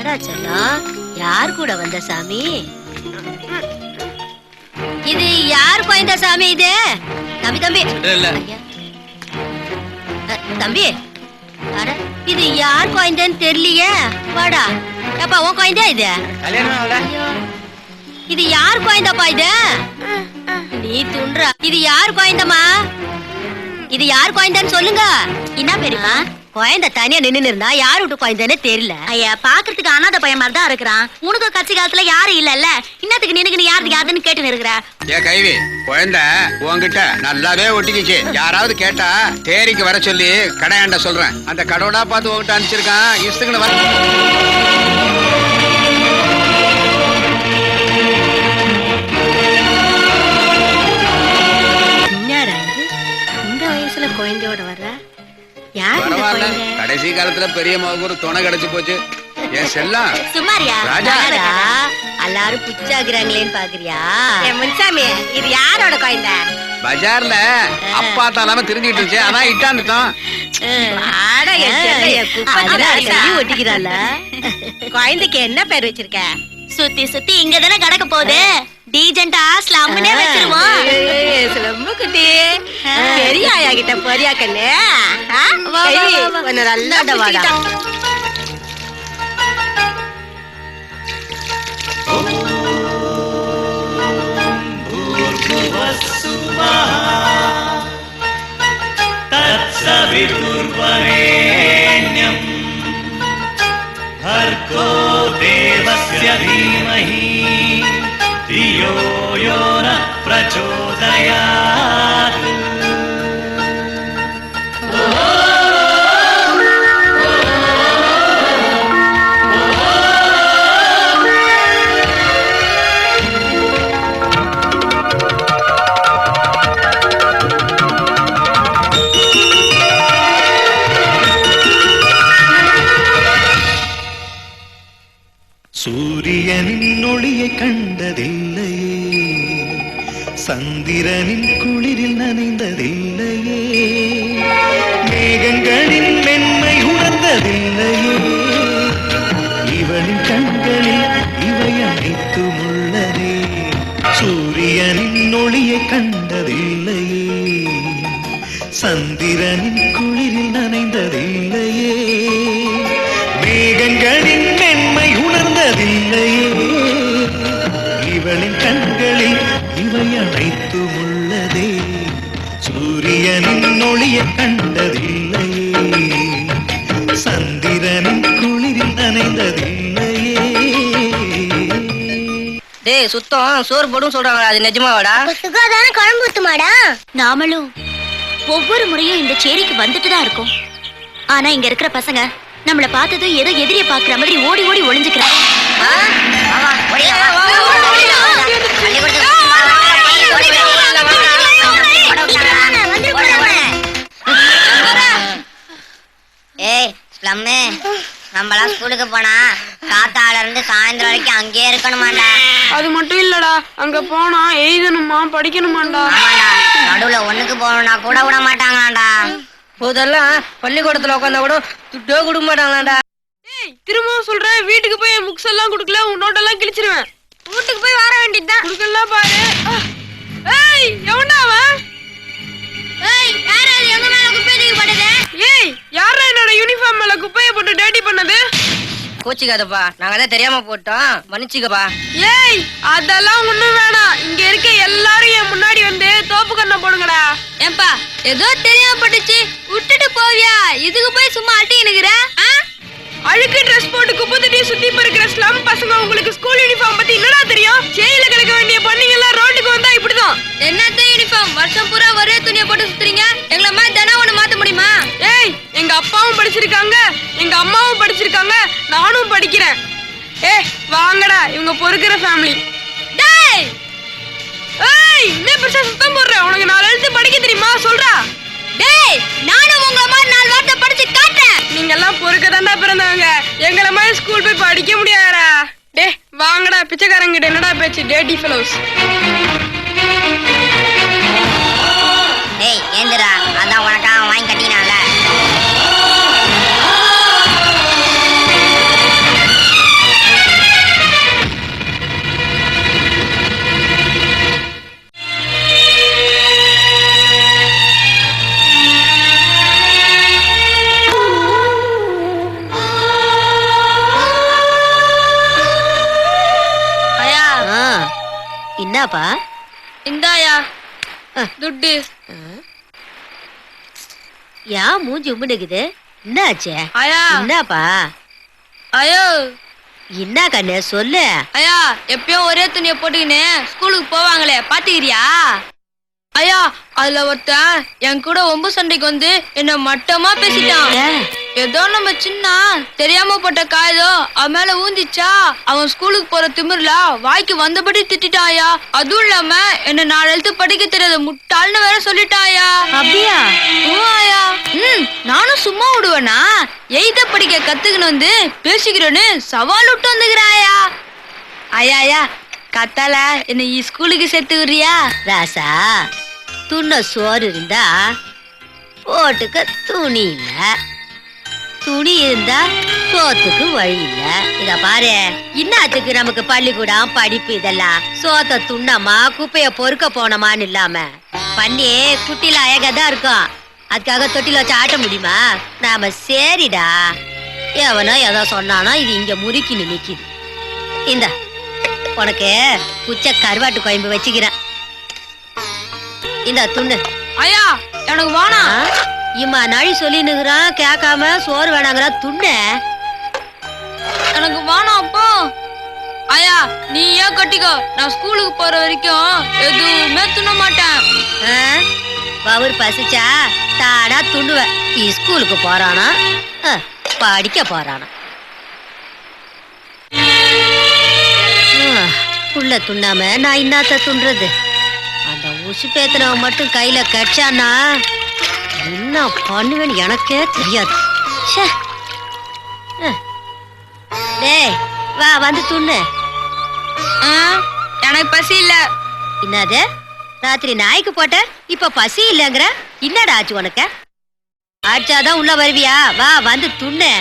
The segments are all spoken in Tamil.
என்னடா செல்லம், யார் கூட வந்த சாமி? இது யார் குழந்த சாமி? இது தம்பி தம்பி தம்பி, இது யார் குழந்தைன்னு தெரியலையே. வாடா எப்பா, உன் குழந்தையா இது? இது யார் குழந்தைப்பா? இது நீ துன்றா. இது யார் குழந்தைமா? இது யார் குழந்தைன்னு சொல்லுங்க. என்ன பெரியமா குழந்தை தனியா நின்னு இருந்தா யாரு விட்டு குழந்தைன்னு தெரியல. ஐயா, பாக்குறதுக்கு அனாதை பையன் மாதிரி தான் இருக்கிறான். உனக்கு கட்சி காலத்துல யாரும் இல்லல்ல, இன்னத்துக்கு நினைக்கு யாருக்கு யாருன்னு கேட்டு இருக்கிற. ஏ கைவி, குழந்தை உன்கிட்ட நல்லாவே ஒட்டிக்கிச்சு. யாராவது கேட்டா தேரிக்கு வர சொல்லி கடையாண்ட சொல்றேன். அந்த கடவுளா பார்த்து உங்ககிட்ட அனுப்பிச்சிருக்கான். இஷ்டங்களை வர குழந்தையோட வர்ற கடைசி காலத்துல பெரிய மகன் ஒரு துணை கிடைச்சு போச்சு. ஏன் செல்லம் சுமாரியா எல்லாரும் புச்சாக்குறாங்களேன்னு பாக்குறியா? முன்சாமி, இது யாரோட குழந்தை? பஜார்ல அப்பா தாலாம தெரிஞ்சுக்கிட்டு இருந்துச்சு, அதான் இட்டாந்துட்டோம். ஒட்டிக்கிறாள். குழந்தைக்கு என்ன பேர் வச்சிருக்க? சுத்தி சுத்தி இங்க தானே கடக்க போகுது. டீஜென்டா ஸ்லம்னே வச்சிருவோம். ஸ்லம் குட்டி பெரிய ஆயா கிட்ட போறியா கண்ணே? நல்லா வாடா. तत्सवितुर्वरेण्यं भर्गो देवस्य धीमहि धियो यो नः प्रचोदयात्. சூரியனின் ஒளியை கண்டதில்லையே, சந்திரனின் குளிரில் நனைந்ததில்லையே, மேகங்களின் மென்மை உணர்ந்ததில்லையே, இவளின் கண்களில் இவை அனைத்தும் உள்ளதே. சூரியனின் ஒளியை கண்டதில்லையே, சந்திரனின் குளிரில் நனைந்ததில்லையே, மேகங்களின் மென்மை உணர்ந்ததில்லையே, இவளின் கண்களில் இவை அனைத்தும் உள்ளதே. சூரியனின் ஒளியை கண்டதில்லையே, சந்திரனின் குளிரில் நனைந்ததில்லையே. டேய் சுத்தம் சோறு போடும் சொல்றாங்களா, அது நிஜமாவாடா? சுகாதார குழம்பு ஊத்துமாடா. நாமளும் ஒவ்வொரு முறையும் இந்த சேரிக்கு வந்துட்டு தான் இருக்கோம். ஆனா இங்க இருக்கிற பசங்க நம்மள பார்த்ததும் ஏதோ எதிரிய பாக்குற மாதிரி ஓடி ஓடி ஒளிஞ்சுக்கிறாங்க. ஏய் ஸ்லம்மே, நம்மளாம் ஸ்கூலுக்கு போனா காத்தால இருந்து சாயந்தரம் வரைக்கும் அங்கேயே இருக்கணுமாண்டா. அது மட்டும் இல்லடா, அங்க போனா எழுதணுமா படிக்கணுமாண்டா. நடுவுல ஒண்ணுக்கு போகணும்னா கூட விட மாட்டாங்களாண்டா. போதெல்லாம் பள்ளிக்கூடத்துல உட்காந்தா கூட துட்டோ கொடுக்க மாட்டாங்களாண்டா. திரும்பவும் சொல்றேன், வீட்டுக்கு போய் என் புக்ஸ் எல்லாம் குடுக்கல, உன் நோட்டெல்லாம் கிழிச்சிருவேன். வீட்டுக்கு போய் வர வேண்டியதுதான். குடுக்கலாம் பாரு. ஏய் எவன்டா அவன்? ஏய் யாரா இது எங்க மேல குப்பை தூக்கி போட்டது? ஏய் யாரா என்னோட யூனிஃபார்ம் மேல குப்பையை போட்டு டேட்டி பண்ணது? கோச்சிக்காதப்பா, நாங்க தான் தெரியாம போட்டோம், மன்னிச்சுக்கப்பா. ஏய் அதெல்லாம் ஒண்ணும் வேணாம். இங்க இருக்க எல்லாரும் என் முன்னாடி வந்து தோப்பு கண்ணை போடுங்கடா. ஏன்பா ஏதோ தெரியாம பட்டுச்சு விட்டுட்டு போவியா? இதுக்கு போய் சும்மா அட்டினுக்குற? அழுக்கு ட்ரெஸ் போட்டு குப்பை தட்டியை சுத்தி பறிக்கிற ஸ்லம் பசங்க, உங்களுக்கு ஸ்கூல் யூனிஃபார்ம் பத்தி என்னடா தெரியும்? ஜெயில கிடக்க வேண்டிய பண்ணீங்க எல்லாம் ரோட்டுக்கு வந்தா இப்படிதான். என்னத்த யூனிஃபார்ம் வருஷம் பூரா ஒரே துணியை போட்டு சுத்துறீங்க? எங்களை மாதிரி தானே ஒண்ணு மாத்த முடியுமா? ஏய் எங்க அப்பாவும் படிச்சிருக்காங்க, எங்க அம்மாவும் படிச்சிருக்காங்க, நானும் படிக்கிறேன். ஏய் வாங்கடா, இவங்க பொறுக்கிற ஃபேமிலி. டேய் ஏய் என்ன பெருசா சுத்தம் போடுற? உனக்கு 4 எழுத்து படிக்க தெரியுமா? சொல்றா. டேய் நானும் உங்களை மாதிரி 4 வார்த்தை படிச்சு காட்டுறேன். நீங்க எல்லாம் பொறுக்க தாண்டா பிறந்தவங்க, எங்களை மாதிரி ஸ்கூல் போய் படிக்க முடியாதா? டே வாங்கடா, பிச்சைக்காரங்கிட்ட என்னடா பேச்சு? டேட்டி ஃபெலோஸ். டேய் ஏந்திரா, அதான் உனக்காக வாங்கி கட்டினால. துட்டு. ஏன் மூஞ்சி உம்முனுக்குது? என்னாச்சு? ஐயா என்னப்பா? ஐயோ என்ன கண்ணு சொல்லு. ஐயா எப்பயும் ஒரே துணியை போட்டுக்கின்னு ஸ்கூலுக்கு போவாங்களே பாத்துக்கிறியா? ஐயா அதுல ஒருத்தன் என் கூட ஒம்பு சண்டைக்கு வந்து என்ன மட்டமா பேசிட்டான். ஏதோ நம்ம சின்ன தெரியாம போட்ட காயதோ அவன் மேல ஊந்திச்சா, அவன் ஸ்கூலுக்கு போற திமிர்ல வாய்க்கு வந்தபடி திட்டான் ஐயா. அதுவும் இல்லாம என்ன 4 எழுத்து படிக்க தெரியாத முட்டாள்னு வேற சொல்லிட்டாயா. அப்படியா? ஐயா நானும் சும்மா விடுவேனா? எய்த படிக்க கத்துக்கணும் வந்து பேசிக்கிறேன்னு சவால் விட்டு வந்துக்கிறாயா. ஐயா ஐயா கத்தால என்ன ஸ்கூலுக்கு சேர்த்துக்கிறியா? ராசா, துண்ண சோறு இருந்தா போட்டுக்க துணி இல்ல, துணி இருந்தா சோத்துக்கு வழி இல்ல. இத பாரு, இன்னத்துக்கு நமக்கு பள்ளிக்கூடம் படிப்பு இதெல்லாம் சோத்த துண்ணமா குப்பைய பொறுக்க போனமான்னு இல்லாம பண்ணி குட்டில அழகாதான் இருக்கும். அதுக்காக தொட்டில வச்சு ஆட்ட முடியுமா? நாம சரிடா, எவனோ ஏதோ சொன்னானோ இது இங்க முறுக்கின்னு நிக்குது. இந்த உனக்கு குச்ச கருவாட்டு குழம்பு வச்சுக்கிறேன். இந்த துண்ணு. ஐயா எனக்கு வேணாம். இம்மா நாளி சொல்லினுக்குறான், கேட்காம சோறு வேணாங்கிறா. துண்ணு எனக்கு வேணாம் அப்போ. ஐயா நீ ஏன் கட்டிக்கோ, நான் ஸ்கூலுக்கு போற வரைக்கும் எதுவுமே துண்ண மாட்டேன். பவுர் பசிச்சா தாடா துண்ணுவ. ஸ்கூலுக்கு போறானா படிக்க போறானா? புள்ள துண்ணாம நான் இன்னாத்த துண்றது? அந்த உசு பேத்துனவன் மட்டும் கையில கட்சானா என்ன பண்ணுவேன்னு எனக்கே தெரியாது. டேய் வா வந்து துண்ணு. எனக்கு பசி இல்ல. என்னது ராத்திரி நாய்க்கு போட்ட இப்ப பசி இல்லங்கிற? என்னடா ஆச்சு உனக்கு? ஆச்சாதான் உள்ள வருவியா? வா வந்து துண்ணு.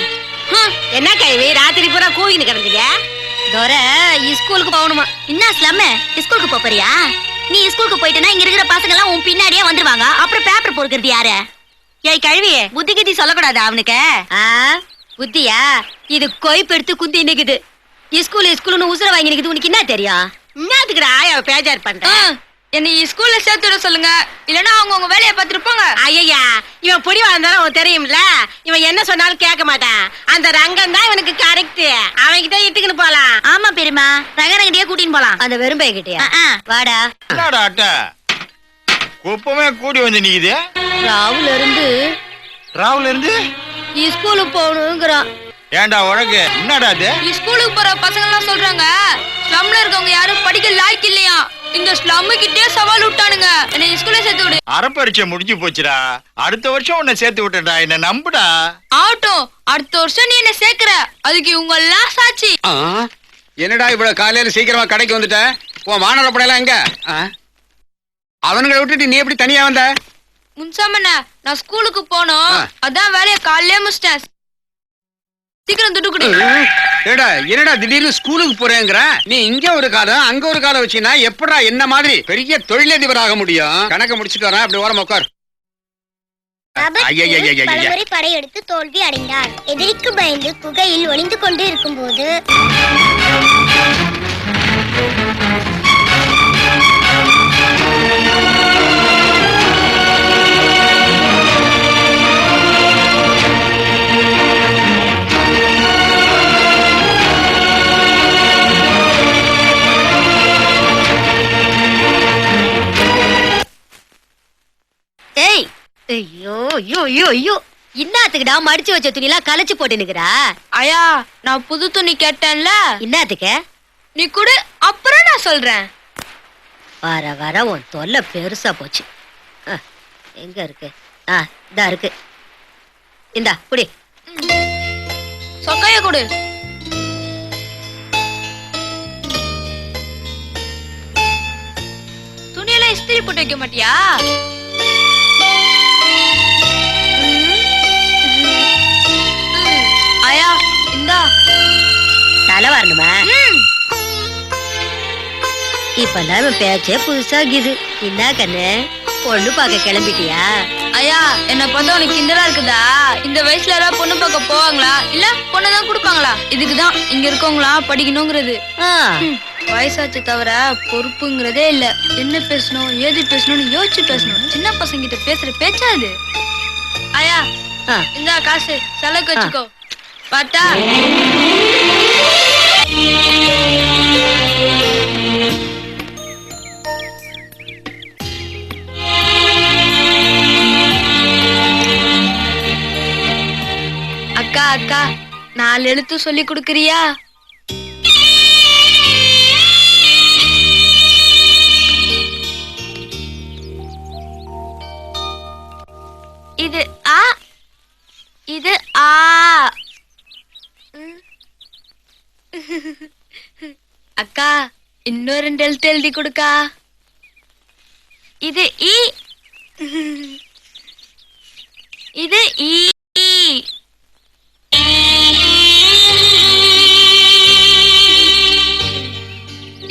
என்ன கேள்வி? ராத்திரி பூரா கூவின்னு கிடந்தீங்க. தோர ஸ்கூலுக்கு போகணுமா? என்ன ஸ்லம்ம ஸ்கூலுக்கு போறியா? நீ ஸ்கூலுக்கு போயிட்டனா இங்க இருக்கிற பசங்க எல்லாம் உன் பின்னாடியே வந்துருவாங்க. அப்புறம் பேப்பர் பொறுக்கிறது யாரு? ஏய் கழுவி, புத்தி கித்தி சொல்லக்கூடாது அவனுக்கு. புத்தியா? இது கொய்ப்பு எடுத்து குந்தி நிக்குது. ஸ்கூல்னு உசுர வாங்கி நிக்குது. உனக்கு என்ன தெரியும்? என்னத்துக்குடா அவ பேஜார் பண்ற? என்னை ஸ்கூல்ல சேர்த்து விட சொல்லுங்க, இல்லன்னா அவங்க உங்க வேலையை பார்த்துருப்பாங்க. ஐயா இவன் பொடி வாழ்ந்தாலும் அவன் தெரியும்ல. இவன் என்ன சொன்னாலும் கேட்க மாட்டான். அந்த ரங்கம் தான் இவனுக்கு கரெக்ட். அவன்கிட்ட இட்டுக்குன்னு போலாம். ஆமா பெரியமா, ரங்கனகிட்டயே கூட்டின்னு போலாம். அந்த வெறும்பை கிட்டயா? வாடா. என்னடா அட்டை குப்பமே கூடி வந்து நிக்குது. ராவுல இருந்து ஸ்கூலுக்கு போகணுங்கிறான். ஏண்டா உனக்கு என்னடா அது? ஸ்கூலுக்கு போற பசங்க எல்லாம் சொல்றாங்க ஸ்லம்ல இருக்கவங்க யாரும் படிக்க லாய்க்கு இல்லையா. இந்த ஸ்லம் கிட்டே சவால் விட்டானுங்க, என்ன ஸ்கூல்ல சேர்த்து விடு. அரைப்பரிச்சை முடிஞ்சு போச்சுடா. அடுத்த வருஷம் உன்னை சேர்த்து விட்டா, என்ன நம்புடா. ஆகட்டும், அடுத்த வருஷம் நீ என்ன சேர்க்கிற, அதுக்கு இவங்க எல்லாம் சாட்சி. என்னடா இவ்வளவு காலையில சீக்கிரமா கடைக்கு வந்துட்ட? உன் மாணவ படையெல்லாம் எங்க? அவனுங்களை விட்டுட்டு நீ எப்படி தனியா வந்த? முன்சாமண்ண நான் ஸ்கூலுக்கு போனோம், அதான் வேலையை காலையிலே முடிச்சிட்டேன். சீக்கிரம் துட்டு குடி. ஏடா என்னடா திடீர்னு ஸ்கூலுக்கு போறேங்கிற? நீ இங்க ஒரு காலம் அங்க ஒரு காலம் வச்சீனா எப்படா என்ன மாதிரி பெரிய தொழிலதிபர் ஆக முடியும்? கணக்க முடிச்சுட்டு வரேன், அப்படி ஓரமா உட்கார். பலமுறை படையெடுத்து தோல்வி அடைந்தார். எதிரிக்கு பயந்து குகையில் ஒளிந்து கொண்டு இருக்கும் போது இன்னாத்துக்குடா மடிச்சு வச்ச துணி எல்லாம் கலைச்சு போட்டு நிக்கிறா? ஐயா நான் புது துணி கேட்டேன்ல. இன்னாத்துக்கு? நீ கூட அப்புறம் நான் சொல்றேன். வர வர உன் தொல்லை பெருசா போச்சு. எங்க இருக்கு? இதா இருக்கு. இந்தா குடி. சொக்கைய கொடு. துணியெல்லாம் இஸ்திரி போட்டு வைக்க மாட்டியா? ஐயா இந்தா தலை வரணுமா? இப்பதான் பேச்சே புதுசாகுது. என்ன கண்ணு பொண்ணு பார்க்க கிளம்பிட்டியா? ஐயா என்ன பார்த்தா உனக்கு கிண்டலா இருக்குதா? இந்த வயசுல யாராவது பொண்ணு பார்க்க போவாங்களா, இல்ல பொண்ணுதான் கொடுப்பாங்களா? இதுக்குதான் இங்க இருக்கவங்களா படிக்கணுங்கிறது. வயசாச்சு தவிர பொறுப்புங்கிறதே இல்ல. என்ன பேசணும் ஏது பேசணும்னு யோசிச்சு பேசணும். சின்ன பசங்க கிட்ட பேசுற பேச்சா அது? ஆயா இந்தா காசு செலவுக்கு வச்சுக்கோ. பாட்டா அக்கா அக்கா 4 எழுத்து சொல்லி கொடுக்கறியா? இது ஆ இது ஆ. அக்கா இன்னொரு 2 எழுத்து எழுதி கொடுக்கா. இது ஈ இது ஈ.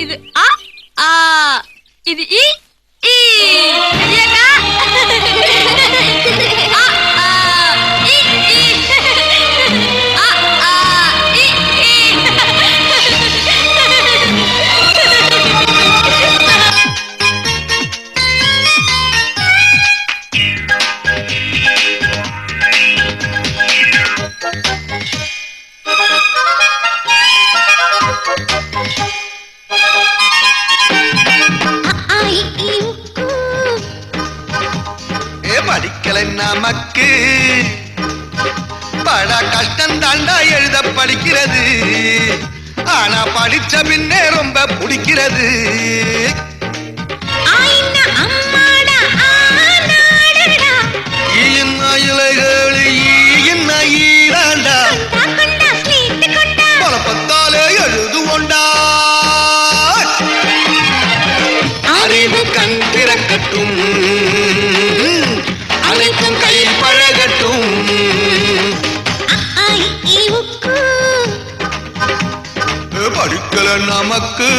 இது ஆ ஆ. இது ஈ ஈ. சரியாக்கா? ஆ ஆ ஈ ஈ. ஆ ஆ ஈ ஈ. படிக்கல நமக்கு பட கஷ்டம் தாண்டா எழுத படிக்கிறது. ஆனா படிச்ச பின்னே ரொம்ப பிடிக்கிறது. பலப்பத்தாலே எழுதுவோண்டா. அறிவு கண் திறக்கட்டும், அனைத்தும் கையில் பழகட்டும். படிக்கல நமக்கு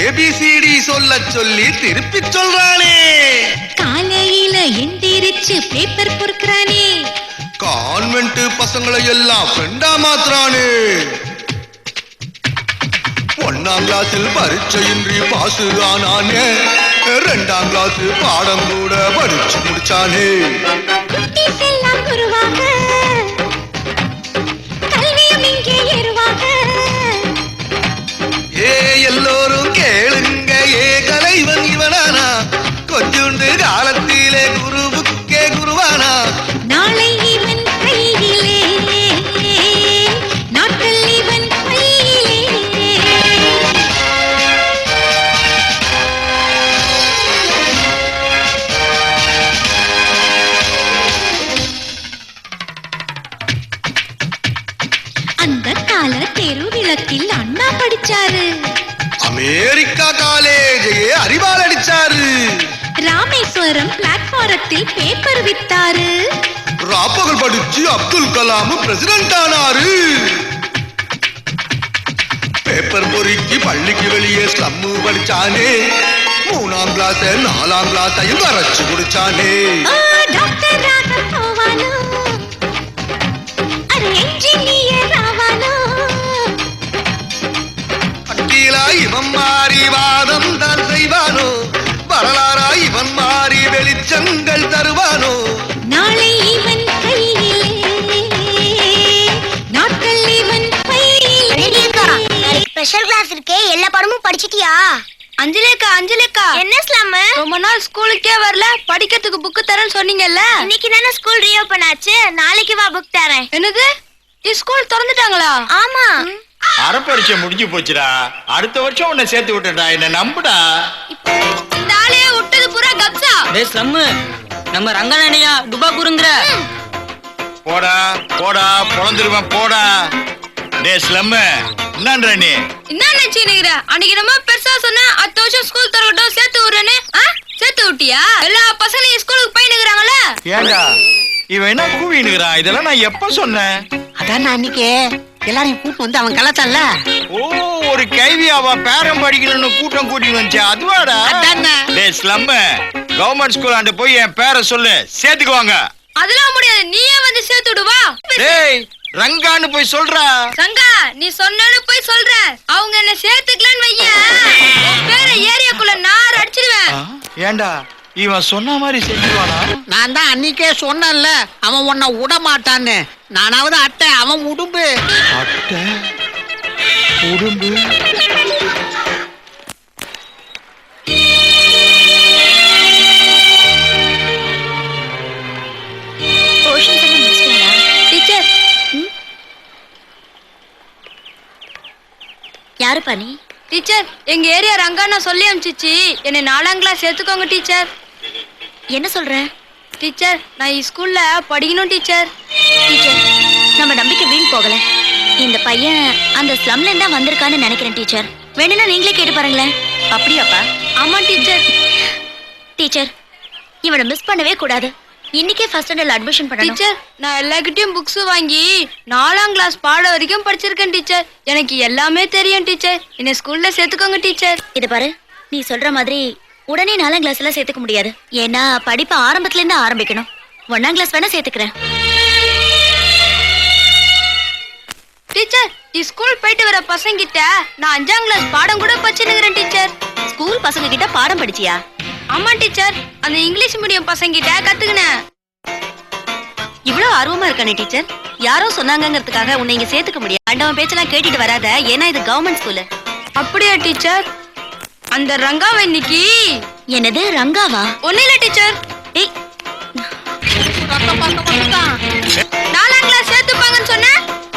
ஏபிசிடி சொல்ல சொல்லி திருப்பி சொல்றானே. காலையில எந்திரிச்சு பேப்பர் பொறுக்கிறானே. கான்வென்ட் பசங்களை எல்லாம் ஃப்ரெண்டா மாத்துறானே. 1ஆம் கிளாஸில் பரீட்சையின்றி பாசு ஆனானே. 2ஆம் கிளாஸ் பாடம் கூட படிச்சு முடிச்சானே. எல்லோரும் கேளுங்க, ஏ கலைவன் இவனானா? கொஞ்சுண்டு காலத்திலே குருவுக்கே குருவானா? நாளை இவன் கையிலே, நாட்கள் இவன் கையிலே. அந்த கால தெருவிளக்கில் அண்ணா படிச்சாரு. அமெரிக்கா காலேஜையே அறிவால் அடிச்சாரு. ராமேஸ்வரம் பிளாட்பாரத்தில் பேப்பர் வித்தாரு. ராப்பகல் படிச்சு அப்துல் கலாம் பிரசிடென்ட் ஆனாரு. பேப்பர் பொறுக்கி பள்ளிக்கு வெளியே ஸ்லம்மு படிச்சானே. 3ஆம் கிளாஸ் 4ஆம் கிளாஸையும் வரைச்சு குடிச்சானே. டாக்டர் ராக போவானோ, அது என்ஜினியர் ஆவானோ. வக்கீலா இவன் மாறி வாதம் தான் செய்வானோ. வரலாறா இவன் மாறி வெளிச்சங்கள் தருவானோ. நாளை இவன் கையிலே, நாட்கள் இவன் கையிலே. ஸ்பெஷல் கிளாஸ் இருக்கே, எல்லா பாடமும் படிச்சிட்டியா? அஞ்சலிக்கா அஞ்சலிக்கா என்ன ஸ்லாம்? ரொம்ப நாள் ஸ்கூலுக்கே வரல. படிக்கிறதுக்கு புக்கு தரேன்னு சொன்னீங்கல்ல. இன்னைக்கு தானே ஸ்கூல் ரீஓபன் ஆச்சு. நாளைக்கு வா, புக் தரேன். என்னது? ஸ்கூல் திறந்துட்டாங்களா? ஆமா. அரைப்பரிச்சை முடிஞ்சு போச்சுடா. அடுத்த வருஷம் உன்னை சேர்த்து விட்டுடா. என்ன நம்புடா. இந்த ஆளையே விட்டது பூரா கப்சா. டேய் ஸ்லம்மு, நம்ம ரங்கநாயனையா துபா கூறுங்கற. போடா போடா பொழந்துருவேன் போடா. டே ஸ்லம்மு, என்னன்ற நீ? என்ன நினைச்சுக்கிற? அன்னைக்கு நம்ம பெருசா சொன்ன அடுத்த வருஷம் ஸ்கூல் திறக்கட்டும் சேர்த்து விடுறேன்னு சேர்த்து விட்டியா? எல்லா பசங்களையும் ஸ்கூலுக்கு போயினுக்குறாங்கல்ல. ஏண்டா இவன் என்ன கூவினுக்குறான்? இதெல்லாம் நான் எப்ப சொன்னேன்? அதான் நான் அன்னைக்கு எல்லாரையும் கூட்டு வந்து அவன் கலாச்சான்ல. ஓ, ஒரு கைவியாவா பேரம் படிக்கணும்னு கூட்டம் கூட்டி வந்துச்சா? அதுவாடா? அதானே. டேய் ஸ்லம்மு, கவர்மெண்ட் ஸ்கூல் ஆண்டு போய் என் பேரை சொல்லு, சேர்த்துக்குவாங்க. அதெல்லாம் முடியாது, நீயே வந்து சேர்த்து விடுவா. டேய் ரங்கான்னு போய் சொல்றா. சங்கா, நீ சொன்னேன்னு போய் சொல்ற. அவங்க என்ன சேர்த்துக்கலன்னு வையேன், உன் பேரை ஏரியாக்குள்ள நார் அடிச்சிடுவேன். ஏண்டா இவன் சொன்ன மாதிரி செஞ்சுவானா? நான் தான் அன்னைக்கே சொன்னேன்ல அவன் உன்னை விட மாட்டான்னு. நானாவது அட்டை, அவன் உடும்பு. அட்டை உடும்பு. டீச்சர், யாருப்பா நீ? டீச்சர், எங்க ஏரியா ரங்காண்ணா சொல்லி அனுப்பிச்சிச்சு என்னை 4ஆம் கிளாஸ் சேர்த்துக்கோங்க டீச்சர். என்ன சொல்ற? டீச்சர், நான் ஸ்கூல்ல படிக்கணும் டீச்சர். டீச்சர், நம்ம நம்பிக்கை வீண் போகல. இந்த பையன் அந்த ஸ்லம்ல இருந்தா வந்திருக்கான்னு நினைக்கிறேன் டீச்சர். வேணும்னா நீங்களே கேட்டு பாருங்களேன். அப்படியாப்பா? ஆமா டீச்சர். டீச்சர், இவனை மிஸ் பண்ணவே கூடாது. இன்னைக்கே ஃபர்ஸ்ட் ஸ்டாண்டர்ட்ல அட்மிஷன் பண்ணணும். டீச்சர், நான் எல்லார்கிட்டயும் புக்ஸ் வாங்கி 4ஆம் கிளாஸ் பாட வரைக்கும் படிச்சிருக்கேன் டீச்சர். எனக்கு எல்லாமே தெரியும் டீச்சர். என்னை ஸ்கூல்ல சேர்த்துக்கோங்க டீச்சர். இது பாரு, நீ சொல்ற மாதிரி உடனே 4ஆம் கிளாஸ்ல சேர்த்துக்க முடியாது. ஏன்னா படிப்பு ஆரம்பத்துல இருந்து ஆரம்பிக்கணும். 1ஆம் கிளாஸ் வேணா சேர்த்துக்கிறேன். டீச்சர், ஸ்கூல் போயிட்டு வர பசங்க கிட்ட நான் 5ஆம் கிளாஸ் பாடம் கூட படிச்சுக்கிறேன் டீச்சர். ஸ்கூல் பசங்க கிட்ட பாடம் படிச்சியா? ஆமா டீச்சர், அந்த இங்கிலீஷ் மீடியம் பசங்க கிட்ட கத்துக்கினேன். இவ்வளவு ஆர்வமா இருக்கானே டீச்சர். யாரோ சொன்னாங்கங்கிறதுக்காக உன்னை இங்க சேர்த்துக்க முடியாது. ஆண்டவன் பேச்செல்லாம் கேட்டுட்டு வராத. ஏன்னா இது கவர்மெண்ட் ஸ்கூலு. அப்படியா டீச்சர்? அந்த ரங்காவை இன்னைக்கு. என்னது ரங்காவா? ஒண்ணு இல்ல டீச்சர். ஏய், 4ஆம் கிளாஸ் சேர்த்துப்பாங்கன்னு சொன்ன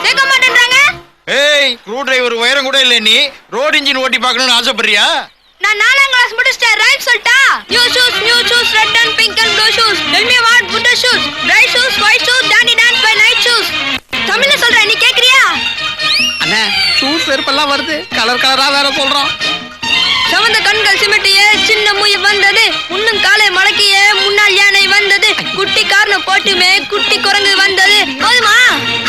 சேர்க்க மாட்டேன்றாங்க. ஏய், ஸ்க்ரூ டிரைவர் உயரம் கூட இல்ல, நீ ரோட் இன்ஜின் ஓட்டி பார்க்கணும்னு ஆசைப்படுறியா? நான் 4ஆம் கிளாஸ் முடிச்சிட்டேன். ரைட் சொல்லிட்டா? New shoes red and pink and blue shoes. Tell me what good shoes. Dry shoes, white shoes, dandy dance by night shoes. தமிழ்ல சொல்றேன், நீ கேக்குறியா? அண்ணா ஷூஸ் செருப்பெல்லாம் வருது, கலர் கலரா வேற சொல்றோம். சமந்த கண்கள் சிமிட்டிய சின்ன முய் வந்தது. முன்னும் காலை மடக்கிய முன்னாள் யானை வந்தது. குட்டி காரணம் போட்டுமே குட்டி குரங்கு வந்தது. போதுமா?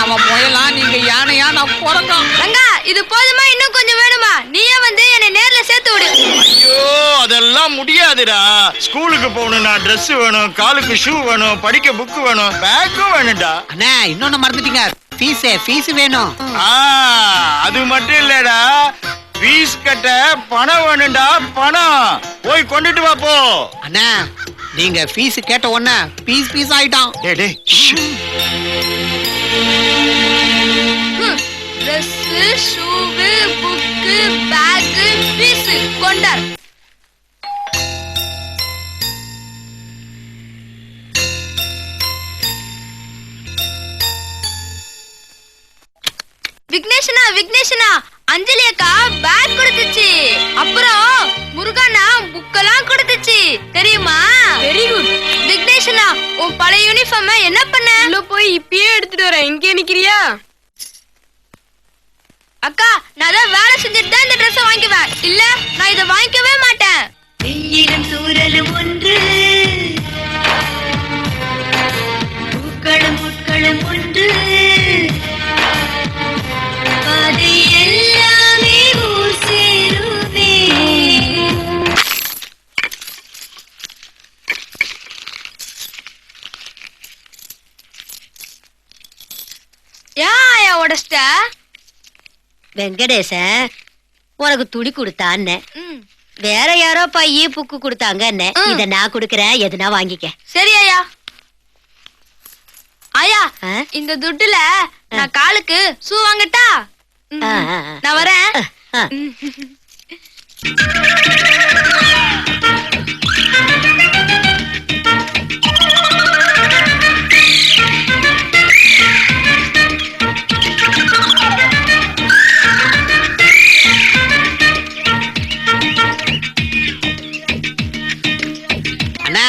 அவன் முயலாம், நீங்க யானையா, நான் குரங்கம். ரங்கா, இது போதுமா? இன்னும் கொஞ்சம் வேணுமா? நீயே வந்து என்னை நேர்ல சேர்த்து விடு. ஐயோ, அதெல்லாம் முடியாதுடா. ஸ்கூலுக்கு போகணும்னா Dress வேணும், காலுக்கு ஷூ வேணும், படிக்க புக் வேணும், பேக்கும் வேணும்டா. அண்ணா இன்னொன்னு மறந்துட்டீங்க, ஃபீஸ் வேணும். அது மட்டும் இல்லடா, ஃபீஸ் கட்ட பணம் வேணும்டா, பணம். போய் கொண்டுட்டு வா போ. அண்ணா நீங்க ஃபீஸ் கேட்ட உடனே பீஸ் ஆயிட்டான். டேய் டேய், ஷ். Dress, shoe, book, bag, fees கொண்டார். விக்னேஷனா அஞ்சலி அக்கா பேக் கொடுத்துச்சு. அப்புறம் முருகனா புக்கெல்லாம் கொடுத்துச்சு, தெரியுமா? Very good. விக்னேஷனா, உன் பழைய யூனிஃபார்ம் என்ன பண்ண? உள்ள போய் இப்பயே எடுத்துட்டு வரேன். இங்கே நிக்கிறியா? அக்கா, நான் தான் வேலை செஞ்சுட்டு தான் இந்த ட்ரெஸ் வாங்கிக்குவேன். இல்ல நான் இதை வாங்கிக்கவே மாட்டேன். வெயிலும் சூரலும் ஒன்று, பூக்களும் முட்களும் ஒன்று, அது எல்லாமே ஊர் சேருமே. ஏன் உடச்சிட்ட? வெங்கடேச உனக்கு துணி கொடுத்தான்னு வேற யாரோ பைய புக்கு கொடுத்தாங்க. இத நான் கொடுக்கறேன், எதுனா வாங்கிக்க. சரி ஐயா. ஐயா, இந்த துட்டுல நான் காலுக்கு ஷூ வாங்கட்டா? நான் வரேன். அண்ணா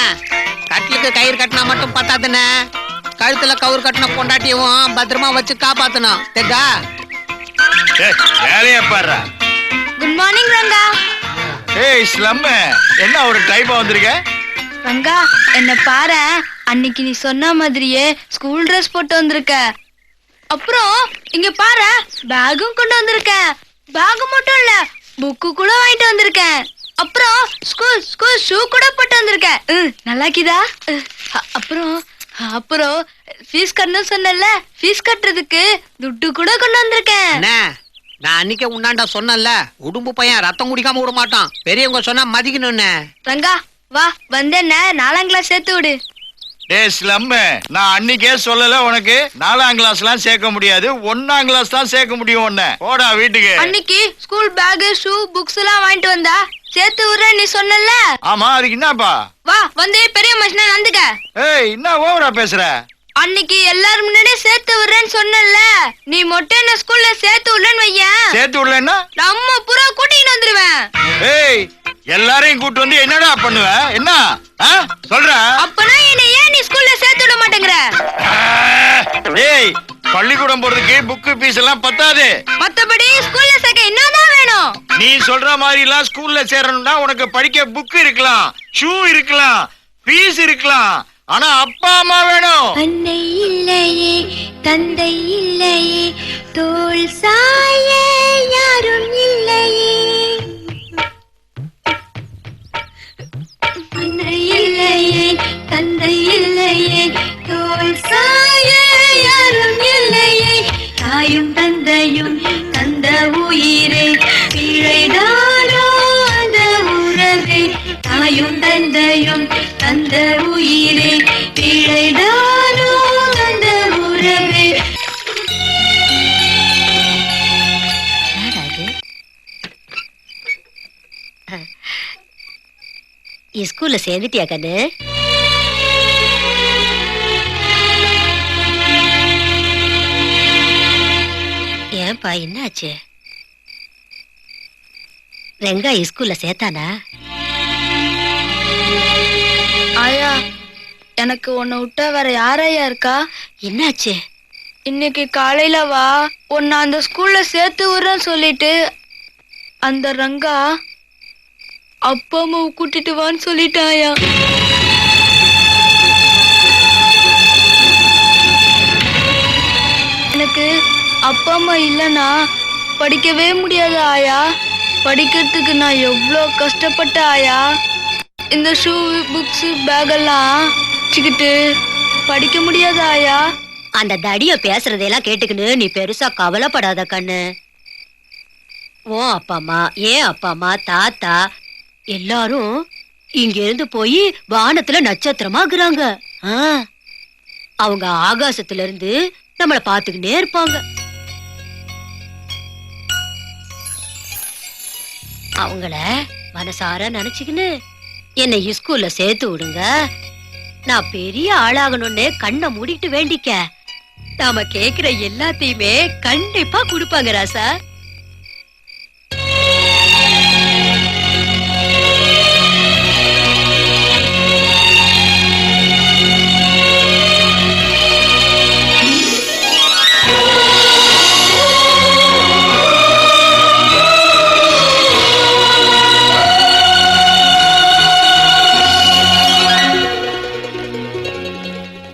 கட்டிலுக்கு கயிறு கட்டினா மட்டும் பத்தாதுண்ணே, கழுத்துல கவுர் கட்டின பொண்டாட்டியவும் பத்திரமா வச்சு காப்பாத்தணும் தெரியுதா? ஏய், வேலையை பாடுறா. Good morning Ranga. ஏய் ஸ்லம், என்ன ஒரு டைப்பா வந்திருக்க? ரங்கா என்ன பாரு, அன்னைக்கு நீ சொன்ன மாதிரியே ஸ்கூல் ட்ரெஸ் போட்டு வந்திருக்க. அப்புறம் இங்க பாரு, பேக்கும் கொண்டு வந்திருக்கேன். பேக் மட்டும் இல்ல, புக்கு கூட வாங்கிட்டு வந்திருக்கேன். அப்புறம் ஸ்கூல் ஸ்கூல் ஷூ கூட போட்டு வந்திருக்கேன். நல்லாக்கிதா? அப்புறம் அப்புறம் ஃபீஸ் கட்டணும் சொன்னல, ஃபீஸ் கட்டுறதுக்கு துட்டு கூட கொண்டு வந்திருக்கேன். அண்ணே, நான் அன்னைக்கே உன்னாண்டா சொன்னேன்ல, உடும்பு பையன் ரத்தம் குடிக்காம விட மாட்டான், பெரியவங்க சொன்னா மதிக்கணும்னு. ரங்கா வா, வந்து என்ன 4ஆம் கிளாஸ் சேர்த்து விடு. டேய் ஸ்லம், நான் அன்னைக்கே சொல்லல உனக்கு 4ஆம் கிளாஸ்லாம் சேர்க்க முடியாது, 1ஆம் கிளாஸ் தான் சேர்க்க முடியும். உன்ன போடா வீட்டுக்கு. அன்னைக்கு ஸ்கூல் பேக் ஷூ புக்ஸ் எல்லாம் வாங்கிட்டு வந்தா சேர்த்து விடுறேன் நீ சொன்னல. ஆமா, அதுக்கு என்னப்பா? வா வந்து பெரிய மனுஷனா நடந்துக்க. ஏய், என்ன ஓவரா பேசுற? அன்னைக்கு எல்லாரும் முன்னாடியே சேர்த்து விடுறேன்னு சொன்னல, நீ மட்டும் என்ன ஸ்கூல்ல சேர்த்து விடலன்னு வையேன், சேர்த்து விடலன்னா நம்ம புறா கூட்டிட்டு வந்துருவேன். ஏய், எல்லாரையும் கூட்டு வந்து என்னடா பண்ணுவ? என்ன சொல்ற? அப்பனா என்ன ஏன் நீ ஸ்கூல்ல சேர்த்து விட மாட்டேங்கிற? ஏய், பள்ளிக்கூடம் போறதுக்கு புக்கு ஃபீஸ் எல்லாம் பத்தாது. மத்தபடி ஸ்கூல்ல சேர்க்க என்னதான் வேணும்? நீ சொல்ற மாதிரி எல்லாம் ஸ்கூல்ல சேரணும்னா உனக்கு படிக்க புக் இருக்கலாம், ஷூ இருக்கலாம், ஃபீஸ் இருக்கலாம், ஆனா அப்பா அம்மா வேணும். அன்னை இல்லையே தந்தை இல்லையே தோள் சாய யாரும் இல்லையே. அன்னை இல்லையே தந்தை இல்லையே தோள் சாய யாரும் இல்லையே. தாயும் தந்தையும் தந்த உயிரே பிழைதானோ அந்த உறவே. தாயும் தந்தையும் தந்த உயிரே பிழைதானோ அந்த உறவே. ஸ்கூல்ல சேர்ந்துட்டியா கண்ணு? ஏன்பா என்னாச்சு? ரெங்கா ஸ்கூல்ல சேர்த்தானா? ஆயா, எனக்கு உன்னை விட்டா வேற யாரையா இருக்கா? என்னாச்சு? இன்னைக்கு காலையில வா, உன்னை அந்த ஸ்கூல்ல சேர்த்து விடுறேன்னு சொல்லிட்டு அந்த ரங்கா அப்பா அம்மாவை கூட்டிட்டு வான்னு சொல்லிட்டாயா. எனக்கு அப்பா அம்மா இல்லைன்னா படிக்கவே முடியாது ஆயா. படிக்கிறதுக்கு நான் எவ்வளோ கஷ்டப்பட்ட ஆயா. இந்த ஷூ புக்ஸ் பேக் எல்லாம் வச்சுக்கிட்டு படிக்க முடியாது ஆயா. அந்த தடிய பேசுறதையெல்லாம் கேட்டுக்கின்னு நீ பெருசா கவலைப்படாத கண்ணு. ஓ அப்பா அம்மா, ஏன் அப்பா அம்மா, தாத்தா எல்லாரும் இங்க இருந்து போய் வானத்துல நட்சத்திரமாக்குறாங்க. அவங்க ஆகாசத்துல இருந்து நம்மள பாத்துக்கிட்டே இருப்பாங்க. அவங்கள மனசார நினைச்சுக்கின்னு என்னை ஸ்கூல்ல சேர்த்து விடுங்க, நான் பெரிய ஆளாகணும்னு கண்ணை மூடிட்டு வேண்டிக்க. நாம கேக்குற எல்லாத்தையுமே கண்டிப்பா கொடுப்பாங்க ராசா.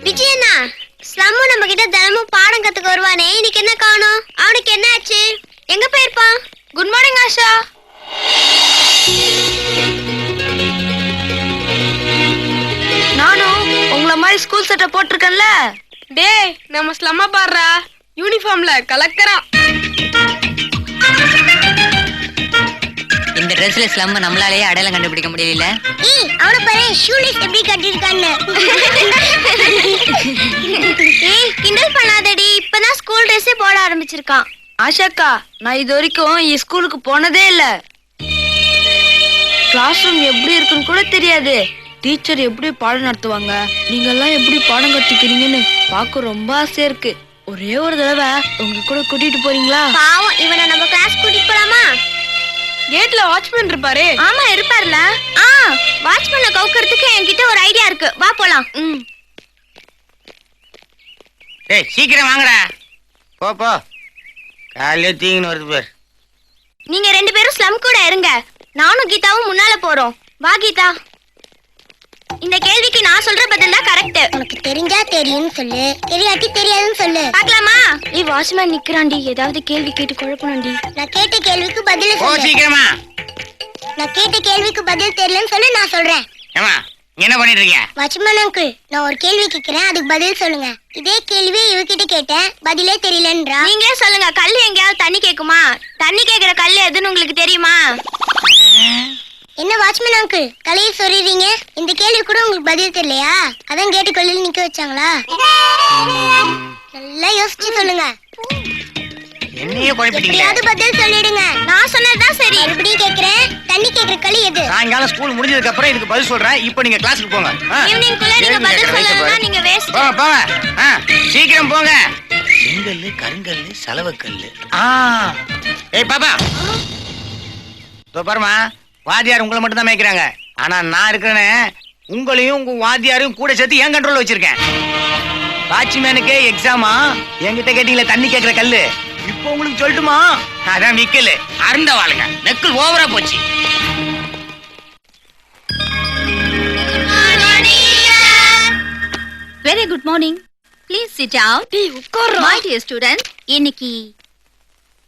விஜயண்ணா, ஸ்லம்மு நம்ம கிட்ட தினமும் பாடம் கத்துக்க வருவானே, இன்னைக்கு என்ன காணோம்? அவனுக்கு என்ன ஆச்சு? எங்க போயிருப்பான்? Good morning Asha. நானும் உங்கள மாதிரி ஸ்கூல் சட்டை போட்டிருக்கேன்ல. டேய், நம்ம ஸ்லம்மா பாடுறா, யூனிஃபார்ம்ல கலக்கறான். இந்த ட்ரெஸ்ல ஸ்லம் நம்மளாலேயே அடையாளம் கண்டுபிடிக்க முடியல. ஏய், அவன பாரு, ஷூலேஸ் எப்படி கட்டிருக்கான்னு. ஏய், கிண்டல் பண்ணாதடி, இப்பதான் ஸ்கூல் ட்ரெஸ்ஸே போட ஆரம்பிச்சிருக்கான். ஆஷாக்கா, நான் இது வரைக்கும் ஸ்கூலுக்கு போனதே இல்ல. கிளாஸ் ரூம் எப்படி இருக்குன்னு கூட தெரியாது. டீச்சர் எப்படி பாடம் நடத்துவாங்க, நீங்க எல்லாம் எப்படி பாடம் கத்துக்கிறீங்கன்னு பார்க்க ரொம்ப ஆசையா இருக்கு. ஒரே ஒரு தடவை உங்க கூட கூட்டிட்டு போறீங்களா? பாவம், இவனை நம்ம கிளாஸ் கூட்டிட்டு போலாமா? கேட்ல வாட்ச்மேன் இருப்பாரு. ஆமா, இருப்பார்ல. வாட்ச்மேனை கவுக்கிறதுக்கு என்கிட்ட ஒரு ஐடியா இருக்கு, வா போலாம். டேய் சீக்கிரம் வாங்கடா. போ போ. காலையில தீங்கன்னு வருது பேர். நீங்க 2 பேரும் ஸ்லம் கூட இருங்க. நானும் கீதாவும் முன்னால போறோம். வா கீதா. இந்த கேள்விக்கு நான் சொல்ற பதில் தான் கரெக்ட். உனக்கு தெரிஞ்சா தெரியும்னு சொல்லு, தெரியாட்டி தெரியாதுன்னு சொல்லு. பார்க்கலாமா? நீ வாட்ச்மேன் நிக்கறான்டி, ஏதாவது கேள்வி கேட்டு குழப்பணும்டி. நான் கேட்ட கேள்விக்கு பதில் போ சொல்லு. சீக்கிரமா. நான் கேட்ட கேள்விக்கு பதில் தெரியலன்னு சொல்லு, நான் சொல்றேன். ஏமா என்ன பண்ணிட்டு இருக்க? வாட்ச்மேன் அங்கிள், நான் ஒரு கேள்வி கேக்குறேன், அதுக்கு பதில் சொல்லுங்க. இதே கேள்வி இவகிட்ட கேட்டேன், பதிலே தெரியலன்றா. நீங்களே சொல்லுங்க, கல்லு எங்கயாவது தண்ணி கேக்குமா? தண்ணி கேக்குற கல்லு எதுன்னு உங்களுக்கு தெரியுமா? என்ன வாட்ச்மேன் அங்கிள் தலையை சொல்றீங்க? இந்த கேள்வி கூட உங்களுக்கு பதில் தெரியலையா? அதான் கேட்டு கொள்ளையில நிக்க வச்சாங்களா? நல்லா யோசிச்சு சொல்லுங்க. என்னையே குழப்பிட்டீங்களே. எப்படியாவது பதில் சொல்லிடுங்க. நான் சொன்னதுதான் சரி. மறுபடியும் கேக்குறேன், தண்ணி கேக்குற களி எது? சாயங்காலம் ஸ்கூல் முடிஞ்சதுக்கு அப்புறம் இதுக்கு பதில் சொல்றேன். இப்போ நீங்க கிளாஸுக்கு போங்க. ஈவினிங் குள்ள நீங்க பதில் சொல்லலன்னா நீங்க வேஸ்ட். போங்க போங்க. சீக்கிரம் போங்க. செங்கல்லு, கருங்கல்லு, சலவக்கல்லு. ஏய் பாப்பா. தோ பாருமா, வாத்தியார் உங்களை மட்டும் தான் மேய்க்கிறாங்க. ஆனா நான் இருக்கிறேன்னு உங்களையும் உங்க வாத்தியாரையும் கூட சேர்த்து என் கண்ட்ரோல் வச்சிருக்கேன். வாட்ச்மேனுக்கே எக்ஸாமா என்கிட்ட கேட்டீங்களே தண்ணி கேட்கிற கல்லு. இப்போ உங்களுக்கு சொல்லட்டுமா? அதான் விக்கல் அருந்த வாளுங்க. நெக்கல் ஓவரா போச்சு. Very good morning. Please sit down. My dear student, இன்னைக்கு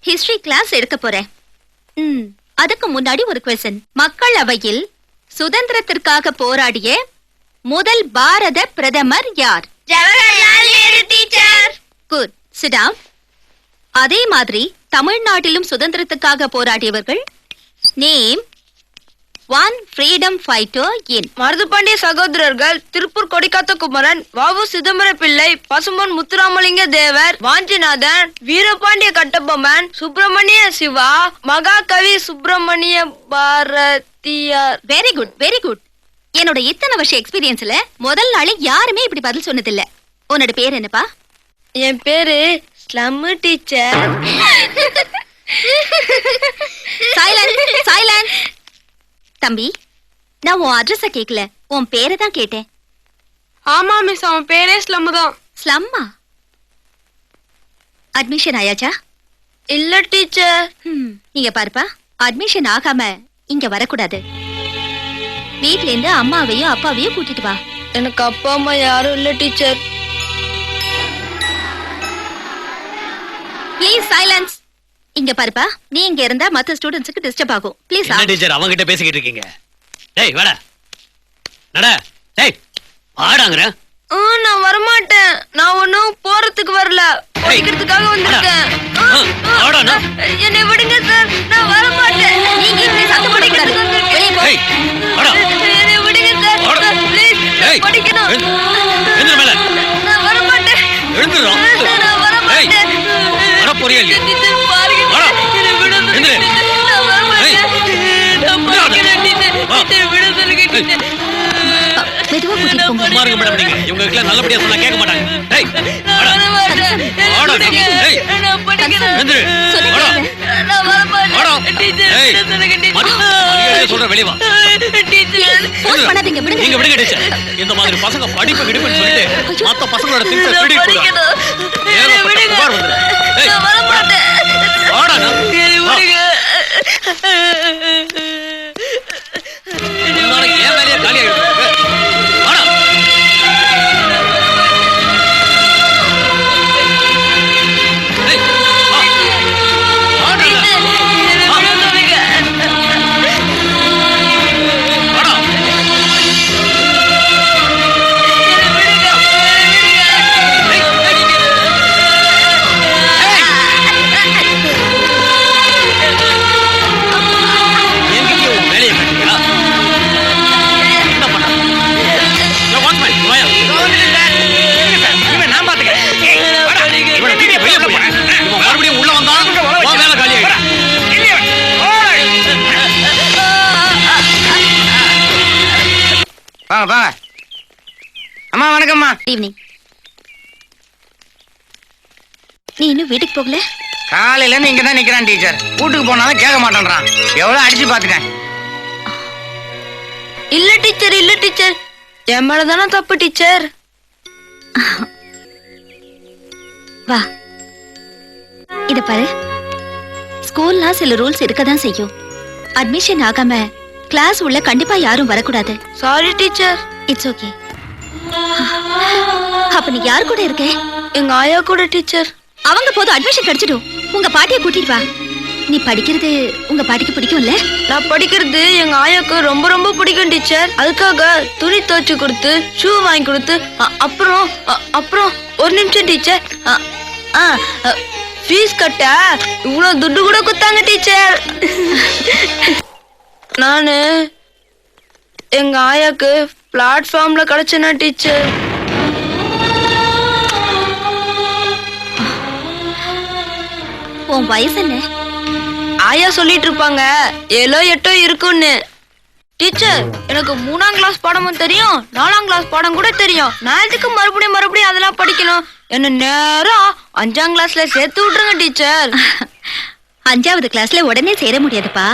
ஹிஸ்டரி கிளாஸ் எடுக்க போறேன். அதுக்கு முன்னாடி ஒரு क्वेश्चन. மக்களவையில் சுதந்திரத்திற்காக போராடிய முதல் பாரத பிரதமர் யார்? Jawaharlal Nehru teacher. Good, sit down. அதே மாதிரி தமிழ்நாட்டிலும் சுதந்திரத்துக்காக போராடியவர்கள். Name one freedom fighter in. மருதுபாண்டிய சகோதரர்கள், திருப்பூர் கொடிக்காத்த குமரன், வாவு சிதம்பர பிள்ளை, Pasumpon Muthuramalinga Thevar, Vanchinathan, Veerapandiya Kattabomman, Subramaniya Siva, Mahakavi Subramaniya Bharathiyar. Very good, very good. என்னோட இத்தனை வருஷ எக்ஸ்பீரியன்ஸ்ல முதல் நாளே யாருமே இப்படி பதில் சொன்னதில்ல. உன்னோட பேர் என்னப்பா? என் பேரு ஸ்லம் டீச்சர். Silence, silence. தம்பி, நான் உன் அட்ரஸ கேக்கல, உன் பேரை தான் கேட்டேன். ஆமா மிஸ், அவன் பேரே ஸ்லம் தான். ஸ்லம்மா? அட்மிஷன் ஆயாச்சா? இல்ல டீச்சர். நீங்க பாருப்பா, அட்மிஷன் ஆகாம இங்க வரக்கூடாது. வீட்ல இருந்து அம்மாவையும் அப்பாவையும் கூட்டிட்டு வா. எனக்கு அப்பா அம்மா யாரும் இல்ல டீச்சர். Please silence. இங்க பாருப்பா, நீ இங்க இருந்தா மத்த ஸ்டூடண்ட்ஸ்க்கு டிஸ்டர்ப் ஆகும். ப்ளீஸ். என்ன டீச்சர் அவங்க கிட்ட பேசிக்கிட்டு இருக்கீங்க? டேய் வாடா. நட. டேய் வாடாங்கற. நான் வர மாட்டேன். நான் ஒண்ணும் போறதுக்கு வரல, படிக்கிறதுக்காக வந்திருக்கேன். வாடா. என்னை விடுங்க சார், நான் வர மாட்டேன். நீங்க இப்படி சத்தம் போட கூடாது. வெளிய போ. டேய் வாடா. என்னை விடுங்க சார், ப்ளீஸ். படிக்கணும். எந்திர மேல. நான் வர மாட்டேன். எழுந்துறோம். நான் வர மாட்டேன். வர போறியா இல்லையா? டீச்சர் பாருங்க. என்னை விட சொல்லுங்க. நான் வர மாட்டேன். நான் படிக்கிறேன் டீச்சர். டீச்சர் விட சொல்லுங்க டீச்சர். மெதுவா கூட்டிட்டு போங்க. மார்க்க மேடம் நீங்க இவங்க கிட்ட நல்லபடியா சொன்னா கேட்க மாட்டாங்க. டேய் வாடா. வாடா. டேய் நான் படிக்கிறேன். எந்திர. வாடா. நான் வர மாட்டேன். வாடா. டீச்சர் டேய் விட சொல்லுங்க டீச்சர். மரியாதையா சொல்ற வெளிய வா. டீச்சர் ஃபோர்ஸ் பண்ணாதீங்க, விடுங்க. நீங்க விடுங்க டீச்சர். இந்த மாதிரி பசங்க படிப்பு கிடுப்புன்னு சொல்லிட்டு மத்த பசங்களோட திங்ஸ் திருடிட்டு போறாங்க. ஏகப்பட்ட புகார் வந்துரு. டேய் நான் வர மாட்டேன். வாடா. நாளைக்கு ஏன் வேலையா காலி ஆயிடும். வாடா. டேய் வா. வாடா. வாடா. எங்கேயோ வேலையை கட்டியா? என்ன பண்ண? வாட்ச்மேன் வாயா. நான் பாத்துக்கிறேன். இவனை தூக்கி வெளியே போறேன். இவன் மறுபடியும் உள்ள வந்தா உன் வேலை காலி ஆயிடும். வாங்க வாங்க. அம்மா வணக்கம்மா. ஈவினிங். நீ இன்னும் வீட்டுக்கு போகல? காலையில இருந்து இங்க தான் நிக்கிறான் டீச்சர். வீட்டுக்கு போனாலும் கேட்க மாட்டேன்றான். எவ்வளவு அடிச்சு பாத்துட்டேன். இல்ல டீச்சர், இல்ல டீச்சர், என் மேலதானே தப்பு டீச்சர். வா இத பாரு. ஸ்கூல்னா சில ரூல்ஸ் இருக்கதான் செய்யும். அட்மிஷன் ஆகாம கிளாஸ் உள்ள கண்டிப்பா யாரும் வரக்கூடாது. Sorry teacher. It's okay. அப்ப நீ யார் கூட இருக்க? எங்க ஆயா கூட டீச்சர். அவங்க போதும், அட்மிஷன் கிடைச்சிடும். உங்க பாட்டியை கூட்டிட்டு வா. நீ படிக்கிறது உங்க பாட்டிக்கு பிடிக்கும்ல? நான் படிக்கிறது எங்க ஆயாக்கு ரொம்ப ரொம்ப பிடிக்கும் டீச்சர். அதுக்காக துணி துவைச்சு கொடுத்து ஷூ வாங்கி கொடுத்து அப்புறம் ஒரு நிமிஷம் டீச்சர். ஃபீஸ் கட்ட இவ்வளவு துட்டு கூட கொடுத்தாங்க டீச்சர். நானு எங்க ஆயாக்கு பிளாட்ஃபார்ம்ல கிடைச்சேனா டீச்சர். உன் வயசு என்ன? ஆயா சொல்லிட்டு இருப்பாங்க 7 8 இருக்குன்னு. டீச்சர் எனக்கு 3ஆம் கிளாஸ் பாடமும் தெரியும், 4ஆம் கிளாஸ் பாடம் கூட தெரியும். நான் எதுக்கு மறுபடியும் அதெல்லாம் படிக்கணும்? என்ன நேரா 5ஆம் கிளாஸ்ல சேர்த்து விட்டுருங்க டீச்சர். 5வது கிளாஸ்ல உடனே சேர முடியாதுப்பா.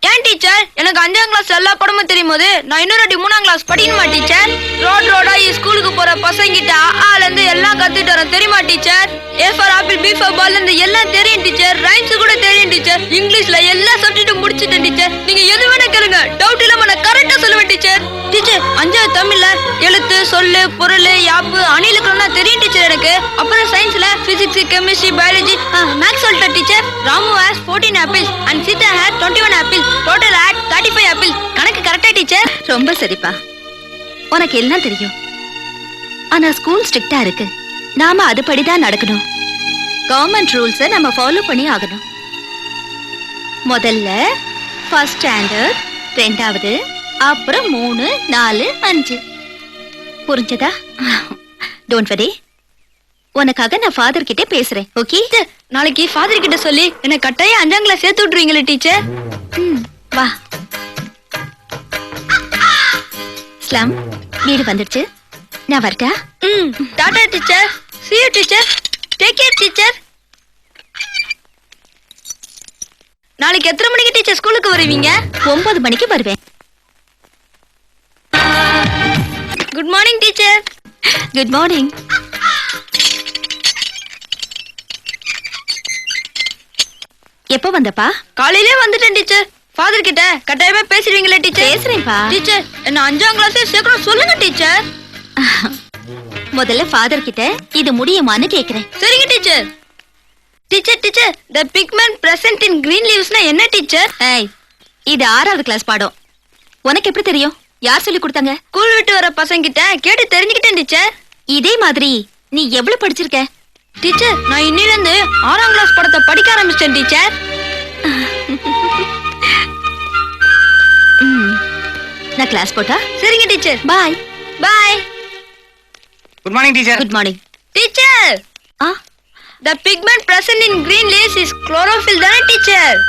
ஏன் டீச்சர்? எனக்கு 5ஆம் கிளாஸ் எல்லா படமும் தெரியும் போது நான் இன்னொரு 3ஆம் கிளாஸ் படிக்கணுமா டீச்சர்? ரோடா ஸ்கூலுக்கு போற பசங்கிட்ட ஆல இருந்து எல்லாம் கத்துட்டு வரேன் தெரியுமா teacher? A for apple, B for ball இருந்து எல்லாம் தெரியும் டீச்சர். ரைம்ஸ் கூட தெரியும் டீச்சர். இங்கிலீஷ்ல எல்லா சப்ஜெக்டும் முடிச்சிட்டேன் டீச்சர். நீங்க எது வேணா கேளுங்க, டவுட் இல்லாம நான் கரெக்டா சொல்லுவேன் டீச்சர். டீச்சர் 5வது தமிழ்ல எழுத்து, சொல்லு, பொருள், யாப்பு, அணிலுக்கெல்லாம் தெரியும் டீச்சர் எனக்கு. அப்புறம் சயின்ஸ்ல பிசிக்ஸ், கெமிஸ்ட்ரி, பயாலஜி, மேக்ஸ் சொல்லிட்டேன் teacher. Ramu has 14 apples and Sita has 21 apples. Total at 35 apples. கணக்கு கரெக்டா டீச்சர்? ரொம்ப சரிப்பா, உனக்கு எல்லாம் தெரியும். ஆனா ஸ்கூல் ஸ்ட்ரிக்ட்டா இருக்கு. நாம அதுபடிதான் நடக்கணும். கவர்மெண்ட் ரூல்ஸை நம்ம ஃபாலோ பண்ணி ஆகணும். முதல்ல ஃபர்ஸ்ட் ஸ்டாண்டர்ட், 2வது, அப்புறம் 3, 4, 5. புரிஞ்சதா? Don't worry. உனக்காக நான் ஃபாதர் கிட்ட பேசுறேன். ஓகே? நாளைக்கு ஃபாதர் கிட்ட சொல்லி என்ன கட்டாயம் 5ஆம் கிளாஸ் சேர்த்து விட்டுருவீங்களே டீச்சர்? வா. ஸ்லம் வீடு வந்துடுச்சு, நான் வரட்டா? Tata teacher. See you teacher. Take care teacher. நாளைக்கு எத்தனை மணிக்கு டீச்சர் ஸ்கூலுக்கு வருவீங்க? 9 மணிக்கு வருவேன். Good morning teacher. Good morning. எப்போ வந்தப்பா? காலையிலே வந்துட்டேன் டீச்சர். ஃபாதர் கிட்ட கட்டாயமா பேசுவீங்களா டீச்சர்? பேசுறேன்ப்பா. டீச்சர் என்ன 5ஆம் கிளாஸே சேர்க்கணும் சொல்லுங்க டீச்சர். முதல்ல ஃபாதர் கிட்ட இது முடியுமான்னு கேக்குறேன். சரிங்க teacher. Teacher the pigment present in green leavesனா என்ன டீச்சர்? ஏய், இது 6வது கிளாஸ் பாடம். உனக்கு எப்படி தெரியும்? யார் சொல்லி கொடுத்தாங்க? ஸ்கூல் விட்டு வர பசங்க கிட்ட கேட்டு தெரிஞ்சுக்கிட்டேன் டீச்சர். இதே மாதிரி நீ எவ்வளவு படிச்சிருக்க? டீச்சர் நான் இன்னில இருந்து 6ஆம் கிளாஸ் படத்தை படிக்க ஆரம்பிச்சேன் டீச்சர். நான் கிளாஸ் போட்டா? சரிங்க teacher. Bye. Bye. Good morning teacher. Good morning. Teacher the pigment present in green leaves is chlorophyll தானே டீச்சர்?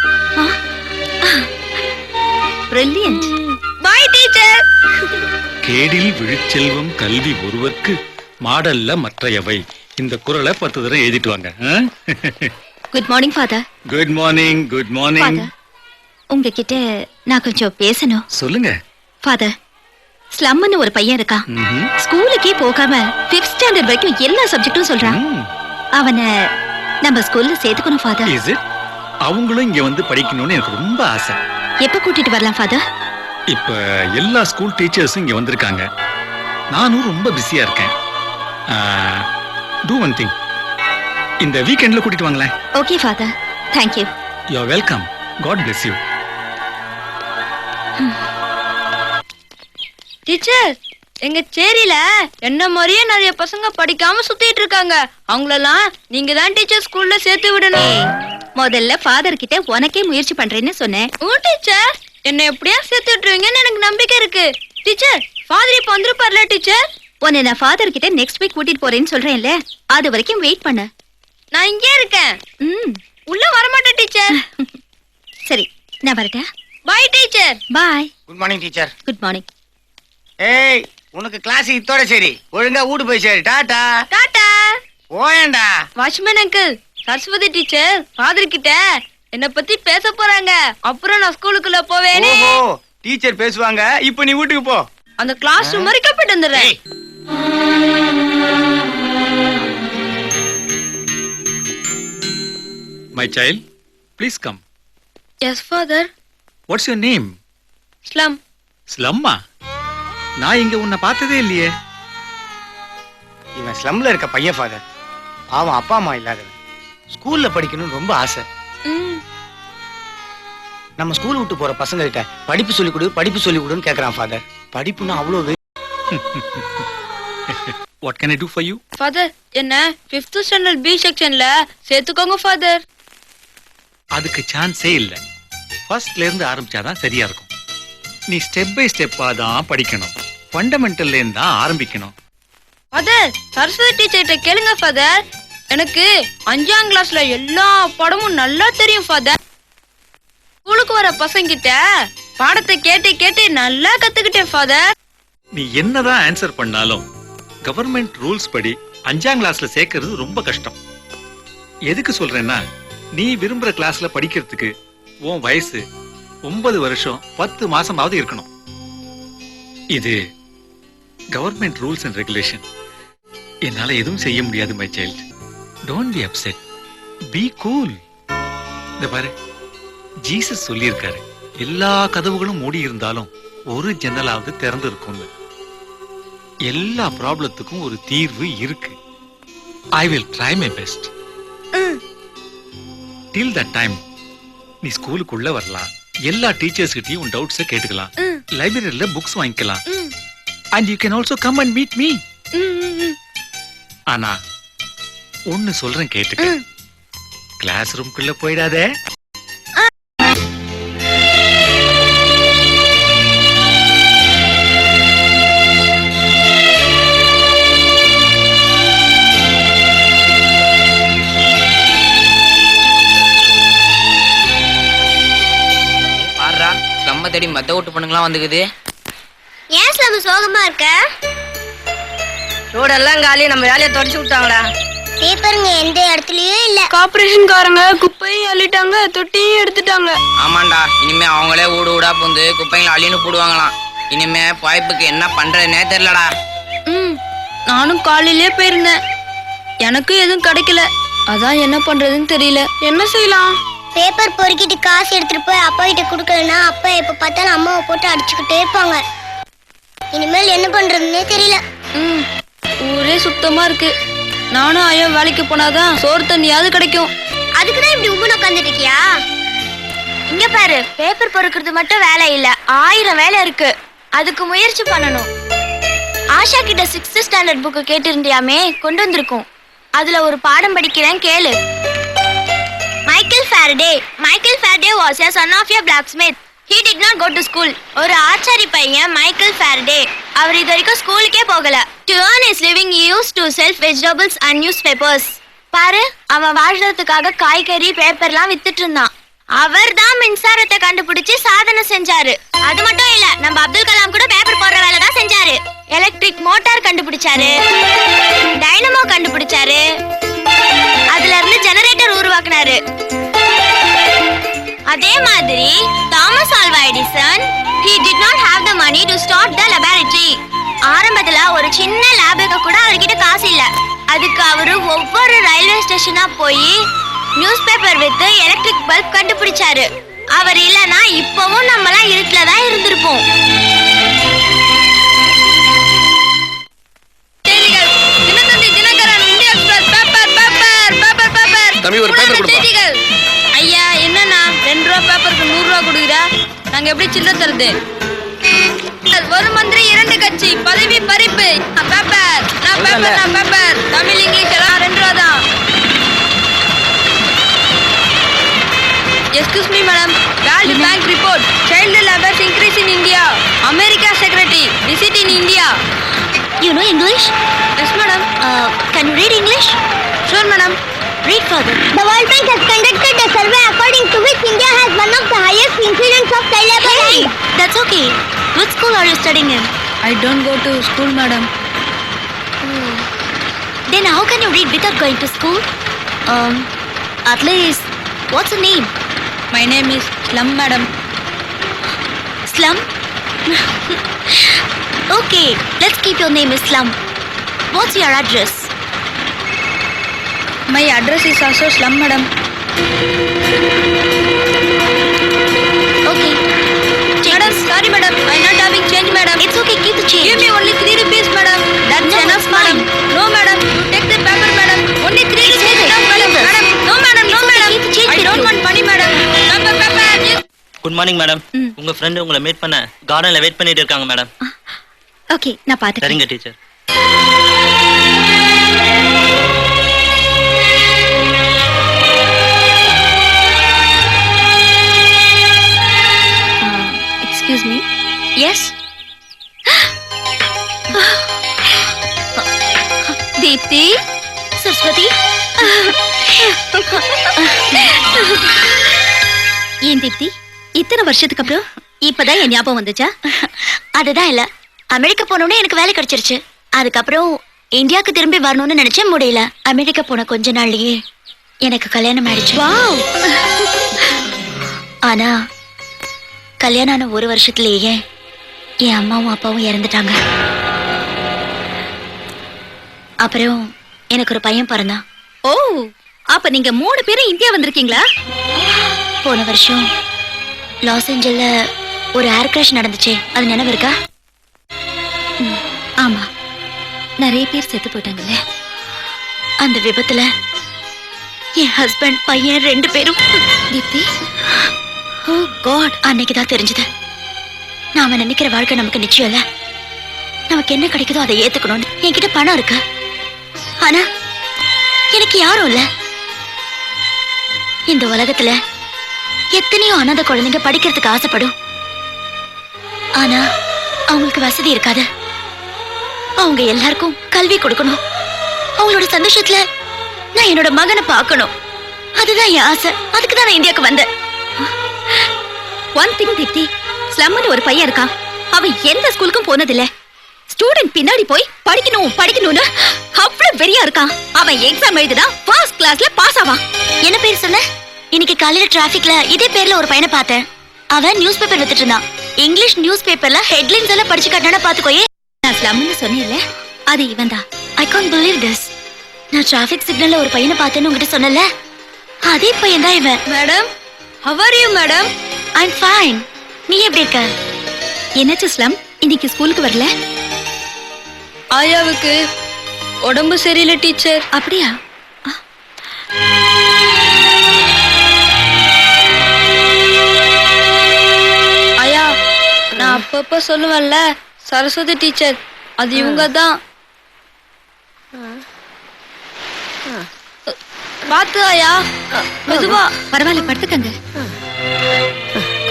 Brilliant. Bye teacher. கேடில் விழுச்செல்வம் கல்வி ஒருவர்க்கு மாடல்ல மற்றையவை. இந்த குறளை 10 தடவை எழுதிட்டு வாங்க. Good morning father. Good morning. Good morning. உங்ககிட்ட நான் கொஞ்சம் பேசணும். சொல்லுங்க ஃபாதர். ஸ்லம்னு ஒரு பையன் இருக்கான். ஸ்கூலுக்கே போகாம 5th ஸ்டாண்டர்ட் வரைக்கும் எல்லா சப்ஜெக்டும் சொல்றான். அவனை நம்ம ஸ்கூல்ல சேர்த்துக்கணும் ஃபாதர். Is it? அவங்களும் இங்க வந்து படிக்கணும்னு எனக்கு ரொம்ப ஆசை. எப்ப கூட்டிட்டு வரலாம் ஃபாதர்? இப்ப எல்லா ஸ்கூல் டீச்சர்ஸும் இங்க வந்திருக்காங்க. நானும் ரொம்ப பிஸியா இருக்கேன். டூ ஒன் திங், இந்த வீக்கெண்ட்ல கூட்டிட்டு வாங்களேன். Okay father. Thank you. You are welcome. God bless you. Teacher எங்க சேரியில என்ன மாதிரியே நிறைய பசங்க படிக்காம சுத்திட்டு இருக்காங்க. அவங்களெல்லாம் நீங்க தான் டீச்சர் ஸ்கூல்ல சேர்த்து விடணும். முதல்ல ஃபாதர் கிட்ட உனக்கே முயற்சி பண்றேன்னு சொன்னேன். ஓ டீச்சர் என்ன எப்படியா சேர்த்து விட்டுருவீங்கன்னு எனக்கு நம்பிக்கை இருக்கு. டீச்சர் ஃபாதர் இப்ப வந்திருப்பார்ல டீச்சர்? உன்னை நான் ஃபாதர் கிட்ட நெக்ஸ்ட் வீக் கூட்டிட்டு போறேன்னு சொல்றேன்ல, அது வரைக்கும் வெயிட் பண்ணு. நான் இங்கே இருக்கேன். உள்ள வர மாட்டேன் டீச்சர். சரி நான் வரட்டா? Bye teacher. Bye. Good morning teacher. Good morning. ஏய் உனக்கு கிளாஸ் இத்தோட சரி, ஒழுங்கா வீடு போய் சரி. டாடா. டாடா. ஓயண்டா. Watchman uncle, Saraswati teacher father கிட்ட என்ன பத்தி பேச போறாங்க. அப்புறம் நான் ஸ்கூலுக்குள்ள போவேனே. ஓஹோ டீச்சர் பேசுவாங்க. இப்போ நீ வீட்டுக்கு போ. அந்த கிளாஸ் ரூம் வரைக்கும் போயிட்டு வந்துடுறேன். My child please come. Yes father. What's your name? Slum. ஸ்லம்மா? நான் இங்க உன்னை பார்த்ததே இல்லையே. இவன் ஸ்லம்ல இருக்க பையன் ஃபாதர். அவன் அப்பா அம்மா இல்லாதவன். ஸ்கூல்ல படிக்கணும்னு ரொம்ப ஆசை. நம்ம ஸ்கூல் விட்டு போற பசங்க கிட்ட படிப்பு சொல்லி கொடு படிப்பு சொல்லி கொடுன்னு கேக்குறான் ஃபாதர். படிப்புன்னா அவ்வளவு. What can I do for you? Father, என்ன 5th ஸ்டாண்டர்ட் பி செக்ஷன்ல சேர்த்துக்கோங்க ஃபாதர். அதுக்கு சான்ஸே இல்ல. ஃபர்ஸ்ட்ல இருந்து ஆரம்பிச்சாதான் சரியா இருக்கும். நீ ஸ்டெப் பை ஸ்டெப்பா தான் படிக்கணும். ஃபண்டமெண்டல்ல இருந்து தான் ஆரம்பிக்கணும். ஃபாதர், சரஸ்வதி டீச்சர்கிட்ட கேளுங்க ஃபாதர். எனக்கு 5ஆம் கிளாஸ்ல எல்லா பாடமும் நல்லா தெரியும் ஃபாதர். ஸ்கூலுக்கு வர பசங்க கிட்ட பாடத்தை கேட்டு கேட்டு நல்லா கத்துக்கிட்டேன் ஃபாதர். நீ என்னதான் ஆன்சர் பண்ணாலும் கவர்மெண்ட் ரூல்ஸ் படி 5ஆம் கிளாஸ்ல சேர்க்கிறது ரொம்ப கஷ்டம். எதுக்கு சொல்றேன்னா, நீ விரும்புற கிளாஸ்ல படிக்கிறதுக்கு உன் வயசு 9 வருஷம் 10 மாசமாவது இருக்கணும். இது கவர்மெண்ட் ரூல்ஸ் அண்ட் ரெகுலேஷன். என்னால எதுவும் செய்ய முடியாது my child. Don't be upset. Be cool. இந்த பாரு, ஜீசஸ் சொல்லியிருக்காரு, எல்லா கதவுகளும் மூடி இருந்தாலும் ஒரு ஜன்னலாவது திறந்து இருக்கும்னு. எல்லா ப்ராப்ளத்துக்கும் ஒரு தீர்வு இருக்கு. I will try my best. Till that time நீ ஸ்கூலுக்குள்ள வரலாம். எல்லா டீச்சர்ஸ் கிட்டயும் உன் டவுட்ஸை கேட்டுக்கலாம். லைப்ரரியில புக்ஸ் வாங்கிக்கலாம். And you can also come and meet me. ஆனா ஒன்னு சொல்றேன் கேட்டுக்க. கிளாஸ் ரூம்குள்ள போயிடாதே. தேடி மத்த ஓட்டு பண்ணுங்களாம் வந்துக்குது. ஏன் ஸ்லம் சோகமா இருக்க? ரோடெல்லாம் காலி, நம்ம வேலையை தொடச்சு விட்டாங்கடா. பேப்பருங்க எந்த இடத்துலயும் இல்ல. கார்பரேஷன்காரங்க குப்பையும் அள்ளிட்டாங்க, தொட்டியும் எடுத்துட்டாங்க. ஆமாண்டா, இனிமே அவங்களே ஊடு ஊடா புந்து குப்பைங்களை அள்ளின்னு போடுவாங்களாம். இனிமே பாய்ப்புக்கு என்ன பண்றதுன்னே தெரியலடா. நானும் காலையிலே போயிருந்தேன், எனக்கு எதுவும் கிடைக்கல. அதான் என்ன பண்றதுன்னு தெரியல. என்ன செய்யலாம்? பேப்பர் பொறுக்கிட்டு காசு எடுத்துட்டு போய் அப்பா கிட்ட குடுக்கலன்னா அப்பா எப்ப பார்த்தாலும் அம்மாவை போட்டு அடிச்சுக்கிட்டே இருப்பாங்க. இனிமேல் என்ன பண்றதுன்னே தெரியல. ஊரே சுத்தமா இருக்கு. நானும் ஐயோ வேலைக்கு போனாதான் சோறு தண்ணியாவது கிடைக்கும். அதுக்குதான் இப்படி உம்முன்னு உட்காந்துட்டு இருக்கியா? இங்க பாரு, பேப்பர் பொறுக்கிறது மட்டும் வேலை இல்ல, 1000 வேலை இருக்கு. அதுக்கு முயற்சி பண்ணணும். ஆஷா கிட்ட 6th ஸ்டாண்டர்ட் புக்கு கேட்டிருந்தியாமே, கொண்டு வந்திருக்கோம். அதுல ஒரு பாடம் படிக்கிறேன், கேளு. Michael Faraday was a son of a blacksmith. He did not go to school. ஒரு ஆச்சாரி பையன் மைக்கேல் ஃபாரடே. அவர் இது வரைக்கும் ஸ்கூலுக்கே போகல. To earn his living he used to sell vegetables and newspapers. பாரு, அவன் வாழ்றதுக்காக காய்கறி பேப்பர்லாம் வித்துட்டு இருந்தான். அவர் தான் மின்சாரத்தை கண்டுபிடிச்சு சாதனை செஞ்சாரு. அது மட்டும் இல்ல, நம்ம அப்துல் கலாம் கூட பேப்பர் போடுற வேலை தான் செஞ்சாரு. எலக்ட்ரிக் மோட்டார் கண்டுபிடிச்சாரு, டைனமோ கண்டுபிடிச்சாரு, அதுல இருந்து ஜெனரேட்டர் உருவாக்குனாரு. அதே மாதிரி Thomas Alva Edison, he did not have the money to start the laboratory. ஆரம்பத்துல ஒரு சின்ன லேபுக்கு கூட அவர்கிட்ட காசு இல்ல. அதுக்கு அவரு ஒவ்வொரு ரயில்வே ஸ்டேஷனா போய் news paper with electric bulb கண்டுபிடிச்சாரு. அவர் இல்லனா இப்பவும் நம்மலாம் இருட்டுல தான் இருந்திருப்போம். ஐயா, என்னன்னா 2 ரூபா பேப்பருக்கு 100 ரூபா கொடுக்குறா? நாங்க எப்படி சில்லறை தருது? ஒரு மந்திரி 2 கட்சி பதவி பறிப்பு. பேப்பர் நான் பேப்பர் தமிழ் இங்கிலீஷ் எல்லாம் 2 ரூபா தான். Excuse me madam, World Bank report, child labor increase in India. America secretary visit in India. You know English? Yes madam. Can you read English? Sure madam. Read further. The World Bank has conducted a survey according to which India has one of the highest incidence of child labor. Hey, that's okay. What school are you studying in? I don't go to school madam. Then how can you read without going to school? At least, what's your name? My name is Slum madam. Slum? Okay, let's keep your name as Slum. What's your address? My address is also Slum madam. Okay. Madam, sorry madam, I'm not having change madam. It's okay, keep the change. Give me only 3 rupees madam. That's No, enough it's fine. madam. No madam, you take the paper madam. Only 3 It's rupees okay, enough madam. keep this. Madam, no madam, no It's okay, madam. keep the change I with don't you. want money madam. Paper. Good morning madam. உங்க ஃப்ரெண்ட் உங்களை மீட் பண்ண கார்டன்ல வெயிட் பண்ணிட்டு இருக்காங்க மேடம். ஓகே நான் பாத்துக்கிறேன். சரிங்க teacher. Excuse me. Yes Deepti. Saraswathi. ஏன் தீப்தி இத்தனை வருஷத்துக்கு அப்புறம் இப்பதான் என் ஞாபகம் வந்துச்சா? அதுதான் இல்ல, அமெரிக்கா போனோடனே எனக்கு வேலை கிடைச்சிருச்சு. அதுக்கப்புறம் இந்தியாவுக்கு திரும்பி வரணும்னு நினைச்சேன், முடியல. அமெரிக்கா போன கொஞ்ச நாள்லயே எனக்கு கல்யாணம் ஆயிடுச்சு. வாவ். ஆனா கல்யாணம் ஆன ஒரு வருஷத்துலயே என் அம்மாவும் அப்பாவும் இறந்துட்டாங்க. அப்புறம் எனக்கு ஒரு பையன் பிறந்தான். ஓ, அப்ப நீங்க 3 பேரும் இந்தியா வந்திருக்கீங்களா? போன வருஷம் லாஸ் ஏஞ்சல்ல ஒரு ஏர் கிராஷ் நடந்துச்சே, அது நினைவு இருக்கா? ஆமா, நிறைய பேர் செத்து போயிட்டாங்கல்ல. அந்த விபத்துல என் ஹஸ்பண்ட் பையன் 2 பேரும். தீப்தி, ஓ காட். அன்னைக்குதான் தெரிஞ்சது, நாம நினைக்கிற வாழ்க்கை நமக்கு நிச்சயம் இல்ல. நமக்கு என்ன கிடைக்குதோ அதை ஏத்துக்கணும்னு. என்கிட்ட பணம் இருக்கு, ஆனா எனக்கு யாரும் இல்ல. இந்த உலகத்துல எத்தனையோ அனாதை குழந்தைங்க படிக்கிறதுக்கு ஆசைப்படும், ஆனா அவங்களுக்கு வசதி இருக்காது. அவங்க எல்லாருக்கும் கல்வி கொடுக்கணும். அவங்களோட சந்தோஷத்துல நான் என்னோட மகனை பார்க்கணும். அதுதான் என் ஆசை. அதுக்கு தான் நான் இந்தியாவுக்கு வந்தேன். ஒன் திங் தீப்தி, ஸ்லம்னு ஒரு பையன் இருக்கான். அவன் எந்த ஸ்கூலுக்கும் போனதில்ல. ஸ்டூடெண்ட் பின்னாடி போய் படிக்கணும் படிக்கணும்னு அவ்வளவு வெறியா இருக்கான். அவன் எக்ஸாம் எழுதினா ஃபர்ஸ்ட் கிளாஸ்ல பாஸ் ஆவான். என்ன பேர் சொன்ன? இன்னைக்கு காலையில டிராபிக்ல இதே பேர்ல ஒரு பையனை பார்த்தேன். அவன் நியூஸ் பேப்பர் வித்துட்டு இருந்தான். இங்கிலீஷ் நியூஸ் பேப்பர்ல ஹெட்லைன்ஸ் எல்லாம் படிச்சு காட்டினா பாத்துக்கோயே. நான் ஸ்லம்னு சொன்னேன்ல, அது இவன் தான். I can't believe this. நான் டிராபிக் சிக்னல்ல ஒரு பையனை பார்த்தேன்னு உங்ககிட்ட சொன்னல, அதே பையன் தான் இவன். Madam, how are you madam? I'm fine. நீ எப்படி இருக்க? என்னாச்சு ஸ்லம், இன்னைக்கு ஸ்கூலுக்கு வரல? ஆயாவுக்கு உடம்பு சரியில்லை டீச்சர். அப்படியா? ஆயா, நான் அப்பப்ப சொல்லுவேன்ல, சரஸ்வதி டீச்சர் அது இவங்க தான். பாத்து ஆயா, மெதுவா. பரவாயில்ல, படுத்துக்கங்க.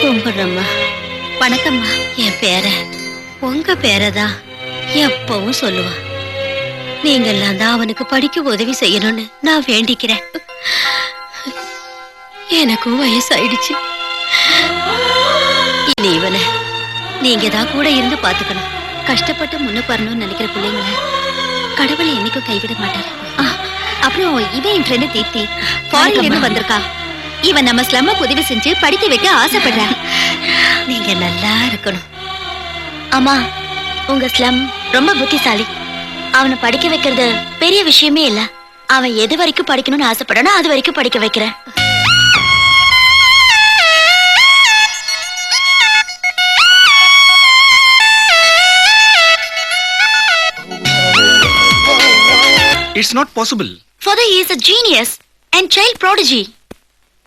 கும்பிடுறம்மா. வணக்கம்மா. என் பேரை உங்க பேரதான் எப்பவும் சொல்லுவான். நீங்கெல்லாம் தான் அவனுக்கு படிக்க உதவி செய்யணும்னு நான் வேண்டிக்கிறேன். எனக்கும் வயசாயிடுச்சு. இனி இவனை நீங்க தான் கூட இருந்து பாத்துக்கணும். கஷ்டப்பட்டு முன்னுக்கு வரணும்னு நினைக்கிற பிள்ளைங்களை கடவுளை என்னைக்கும் கைவிட மாட்டாரு. அப்புறம் இவன் என் ஃப்ரெண்டு தீப்தி, ஃபாரின்ல இருந்து வந்திருக்கா. இவன் நம்ம ஸ்லம்முக்கு உதவி செஞ்சு படிக்க வைக்க ஆசைப்படுறான். நீங்க நல்லா இருக்கணும். அம்மா, உங்க ஸ்லம் ரொம்ப புத்திசாலி. அவனை படிக்க வைக்கிறது பெரிய விஷயமே இல்ல. அவன் எது வரைக்கும் படிக்கணும்னு ஆசைப்படானோ அது வரைக்கும் படிக்க வைக்கிறேன். It's not possible. Father, he is a genius and child prodigy.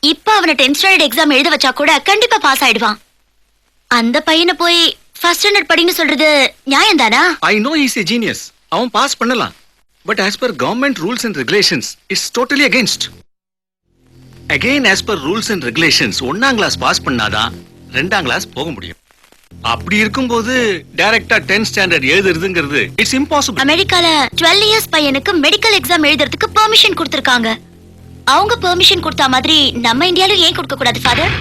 இப்ப அவனை 10th ஸ்டாண்டர்ட் எக்ஸாம் எழுத வச்சா கூட கண்டிப்பா பாஸ் ஆயிடுவான். அந்த பையனை போய் ஃபர்ஸ்ட் ஸ்டாண்டர்ட் படின்னு சொல்றது நியாயம் தானா? I know he's a genius. அவன் பாஸ் பண்ணலாம். But as per government rules and regulations, it's totally against. Again, as per rules and regulations, 1ஆம் கிளாஸ் பாஸ் பண்ணாதான் 2ஆம் கிளாஸ் போக முடியும். அப்படி இருக்கும்போது டைரக்டா 10th ஸ்டாண்டர்ட் எழுதுறதுங்கிறது இட்ஸ் இம்பாசிபிள். அமெரிக்கால 12 இயர்ஸ் பையனுக்கு மெடிக்கல் எக்ஸாம் எழுதுறதுக்கு பெர்மிஷன் கொடுத்திருக்காங்க. அவங்க பெர்மிஷன் கொடுத்த மாதிரி நம்ம இந்தியால ஏன் கொடுக்க கூடாது ஃபாதர்?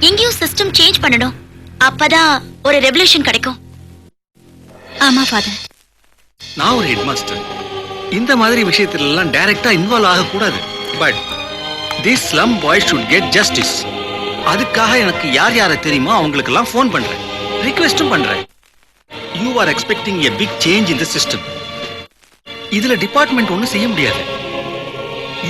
இங்கேயும் சிஸ்டம் சேஞ்ச் பண்ணணும். அப்பதான் ஒரு ரெவல்யூஷன் கிடைக்கும். ஆமா ஃபாதர். நான் ஒரு ஹெட் மாஸ்டர். இந்த மாதிரி விஷயத்துல எல்லாம் டைரக்டா இன்வால்வ் ஆக கூடாது. But this slum boy should get justice. அதுக்காக எனக்கு யார் யாரை தெரியுமோ அவங்களுக்கு எல்லாம் ஃபோன் பண்றேன், ரிக்வெஸ்டும் பண்றேன். You are expecting a big change in the system. இதுல டிபார்ட்மெண்ட் ஒன்றும் செய்ய முடியாது.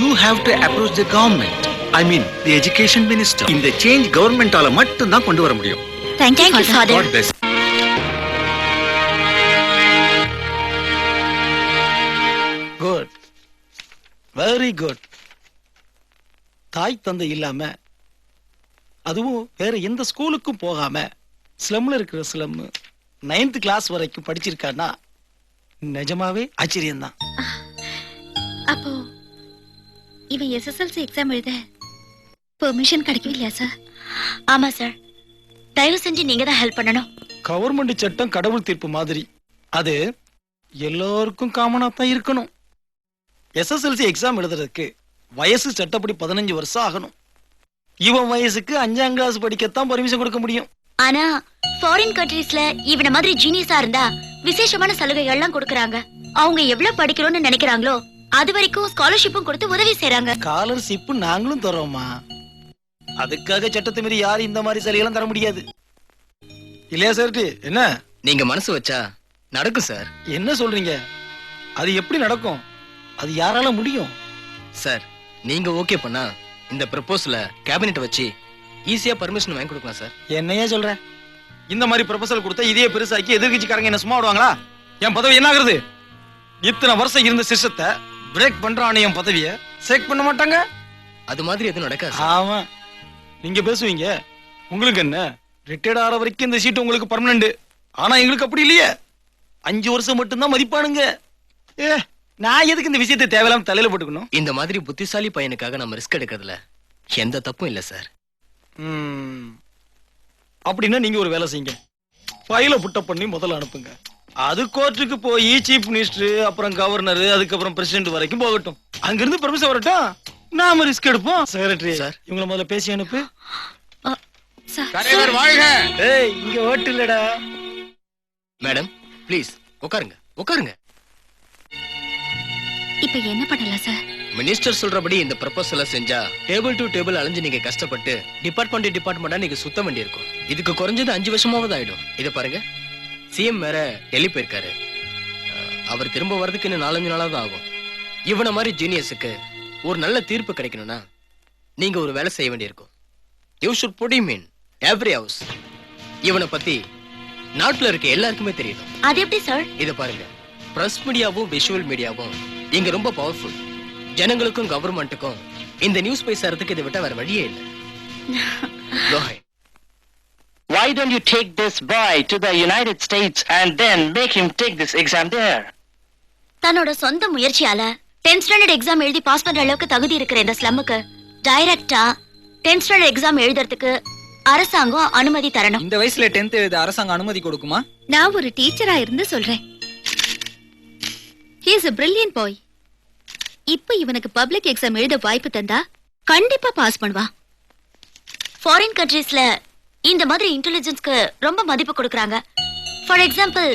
You have to approach the government, I mean the education minister. இந்த சேஞ்ச் கவர்மெண்டால மட்டும் தான் கொண்டு வர முடியும். Thank you, Father. God bless. Good, very good. தாய் தந்தை இல்லாம, அதுவும் வேற எந்த ஸ்கூலுக்கும் போகாம ஸ்லம்ல இருக்கிற ஸ்லம் 9th கிளாஸ் வரைக்கும் படிச்சிருக்கான்னா நிஜமாவே ஆச்சரியம்தான். அப்போ இவன் எஸ்எஸ்எல்சி எக்ஸாம் எழுத பெர்மிஷன் கிடைக்கவில்லையா சார்? ஆமா சார், தயவு செஞ்சு நீங்க தான் ஹெல்ப் பண்ணணும். கவர்மெண்ட் சட்டம் கடவுள் தீர்ப்பு மாதிரி, அது எல்லாருக்கும் காமனா தான் இருக்கணும். எஸ்எஸ்எல்சி எக்ஸாம் எழுதுறதுக்கு வயசு சட்டப்படி 15 வருஷம் ஆகணும். இவன் வயசுக்கு 5ஆம் கிளாஸ் படிக்கத்தான் பர்மிஷன் கொடுக்க முடியும். ஆனா ஃபாரின் கண்ட்ரீஸ்ல இவன மாதிரி ஜீனியஸா இருந்தா விசேஷமான சலுகைகள் எல்லாம் கொடுக்கறாங்க. அவங்க எவ்வளவு படிக்கணும்னு நினைக்கிறாங்களோ அது வரைக்கும் ஸ்காலர்ஷிப்பும் கொடுத்து உதவி செய்றாங்க. ஸ்காலர்ஷிப் நாங்களும் தரோமா, அதுக்காக சட்டத்தை மீறி யாரும் இந்த மாதிரி சலுகைலாம் தர முடியாது இல்லையா சார்? என்ன நீங்க மனசு வச்சா நடக்கும் சார். என்ன சொல்றீங்க? அது எப்படி நடக்கும்? அது யாரால முடியும்? சார், நீங்க ஓகே பண்ணா இந்த ப்ரப்போசல கேபினெட் வச்சு ஈஸியா பர்மிஷன் வாங்கி கொடுக்கலாம் சார். என்னையா சொல்ற? இந்த மாதிரி ப்ரொபோசல் கொடுத்தா இதே பெருசாக்கி எதிர்கட்சிக்காரங்க என்ன சும்மா விடுவாங்களா? என் பதவி என்ன ஆகுறது? இத்தனை வருஷம் இருந்த சிஸ்டத்தை பிரேக் பண்றானே, என் பதவிய சேக் பண்ண மாட்டாங்க. அது மாதிரி எதுவும் நடக்காது. ஆமா, நீங்க பேசுவீங்க. உங்களுக்கு என்ன, ரிட்டையர்ட் ஆற வரைக்கும் இந்த சீட் உங்களுக்கு பர்மனன்ட். ஆனா எங்களுக்கு அப்படி இல்லையே, 5 வருஷம் மட்டும்தான் மதிப்பானுங்க. நான் எதுக்கு இந்த விஷயத்தை தேவையில்லாம தலையில போட்டுக்கணும்? இந்த மாதிரி புத்திசாலி பையனுக்காக நம்ம ரிஸ்க் எடுக்கிறதுல எந்த தப்பும் இல்ல சார். அப்படின்னா நீங்க ஒரு வேலை செய்யுங்க, ஃபைல புட்டப் பண்ணி முதல்ல அனுப்புங்க. அது கோர்ட்டுக்கு போய் சீஃப் மினிஸ்டர், அப்புறம் கவர்னர், அதுக்கப்புறம் பிரசிடென்ட் வரைக்கும் போகட்டும். அங்கிருந்து பெர்மிஷன் வரட்டும், நாம ரிஸ்க் எடுப்போம். செக்ரட்டரி சார், இவங்கள முதல்ல பேசி அனுப்பு. ஏய், இங்க ஓட்டு இல்லடா. மேடம் ப்ளீஸ் உட்காருங்க, உட்காருங்க. இப்ப என்ன பண்ணலாம் சார்? மினிஸ்டர் சொல்றபடி இந்த ப்ரப்போசல செஞ்சா டேபிள் டு டேபிள் அலைஞ்சு நீங்க கஷ்டப்பட்டு டிபார்ட்மெண்டா நீங்க சுத்த வேண்டியிருக்கும். இதுக்கு குறைஞ்சது 5 வருஷமாவது ஆயிடும். இத பாருங்க, சிஎம் வேற டெல்லி போயிருக்காரு. அவர் திரும்ப வர்றதுக்கு இன்னும் 4-5 நாளாவது ஆகும். இவன மாதிரி ஜீனியஸுக்கு ஒரு நல்ல தீர்ப்பு கிடைக்கணும்னா நீங்க ஒரு வேலை செய்ய வேண்டியிருக்கும். You should put him in every house. இவனை பத்தி நாட்டுல இருக்க எல்லாருக்குமே தெரியும். அது எப்படி சார்? இத பாருங்க, பிரஸ் மீடியாவும் விஷுவல் மீடியாவும் இங்க ரொம்ப பவர்ஃபுல். ஜனங்களுக்கும் கவர்மெண்ட்டுக்கும் இந்த நியூஸ் போய் சேர்றதுக்கு இதை விட்டா வேற வழியே இல்லை. Go ahead. Why don't you take this boy to the United States and then make him take this exam there? தன்னோட சொந்த முயற்சியால 10th ஸ்டாண்டர்ட் எக்ஸாம் எழுதி பாஸ் பண்ற அளவுக்கு தகுதி இருக்கிற இந்த ஸ்லம்முக்கு டைரக்டா 10th ஸ்டாண்டர்ட் எக்ஸாம் எழுதுறதுக்கு அரசாங்கம் அனுமதி தரணும். இந்த வயசுல 10th எழுத அரசாங்கம் அனுமதி கொடுக்குமா? நான் ஒரு டீச்சரா இருந்து சொல்றேன். He is a brilliant boy. இப்ப இவனுக்கு பப்ளிக் எக்ஸாம் எழுத வாய்ப்பு தந்தா கண்டிப்பா பாஸ் பண்ணுவான். ஃபாரின் கண்ட்ரீஸ்ல இந்த மாதிரி இன்டெலிஜென்ஸ்க்கு ரொம்ப மதிப்பு கொடுக்கறாங்க. ஃபார் எக்ஸாம்பிள்,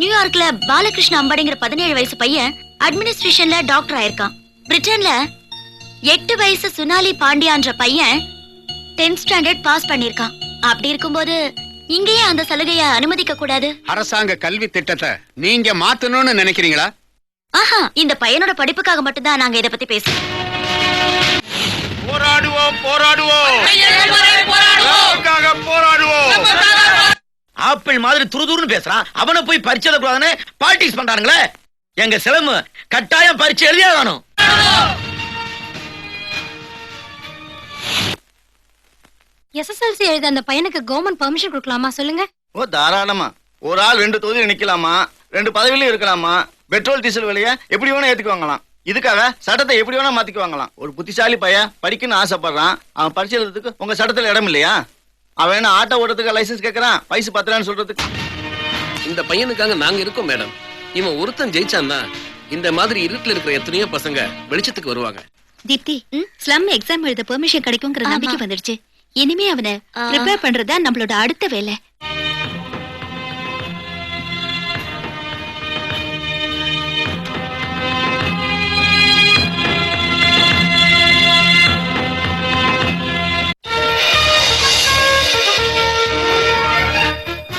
நியூயார்க்ல பாலகிருஷ்ண அம்பாடிங்கிற 17 வயசு பையன் அட்மினிஸ்ட்ரேஷன்ல டாக்டர் ஆயிருக்கான். பிரிட்டன்ல 8 வயசு சுனாலி பாண்டியான்ற பையன் 10th ஸ்டாண்டர்ட் பாஸ் பண்ணிருக்கான். அப்படி இருக்கும்போது இங்கேயே அந்த சலுகையை அனுமதிக்க கூடாது? அரசாங்க கல்வி திட்டத்தை நீங்க மாத்தணும்னு நினைக்கிறீங்களா? ஆஹா, இந்த பையனோட படிப்புக்காக மட்டும்தான் நாங்க இத பத்தி பேசுறோம். போராடுவோம், போராடுவோம், போராடுவோம். ஆப்பிள் மாதிரி துருதுருன்னு பேசுறான். அவனை போய் பரிச்சை எழுதக்கூடாதுன்னு பாலிடிக்ஸ் பண்றானுங்களே. எங்க சிலம்பு கட்டாயம் பரிச்சை எழுதியா வேணும். எஸ்எஸ்எல்சி எழுத அந்த பையனுக்கு கவர்மெண்ட் பெர்மிஷன் கொடுக்கலாமா சொல்லுங்க? ஓ, தாராளமா. ஒரு ஆள் 2 தொகுதியில் நிக்கலாமா, 2 பதவியிலும் இருக்கலாமா. பெட்ரோல் டீசல் விலைய எப்படி வேணா ஏத்துக்குவாங்களாம். இதுக்காக சட்டத்தை எப்படி வேணா மாத்திக்குவாங்களாம். ஒரு புத்திசாலி பையன் படிக்கணும்னு ஆசைப்படுறான், அவன் பரிச்சை எழுதுறதுக்கு உங்க சட்டத்துல இடம் இல்லையா? அவன் என்ன ஆட்டோ ஓட்டுறதுக்கு லைசன்ஸ் கேட்கறான், வயசு 10 சொல்றதுக்கு? இந்த பையனுக்காக நாங்க இருக்கோம் மேடம். இவன் ஒருத்தன் ஜெயிச்சான்னா இந்த மாதிரி இருட்டுல இருக்கிற எத்தனையோ பசங்க வெளிச்சத்துக்கு வருவாங்க. தீப்தி, ஸ்லம் எக்ஸாம் எழுத பெர்மிஷன் கிடைக்கும்ங்கற நம்பிக்கை வந்துருச்சு. இனிமே அவனை ப்ரிப்பேர் பண்றதா நம்மளோட அடுத்த வேலை.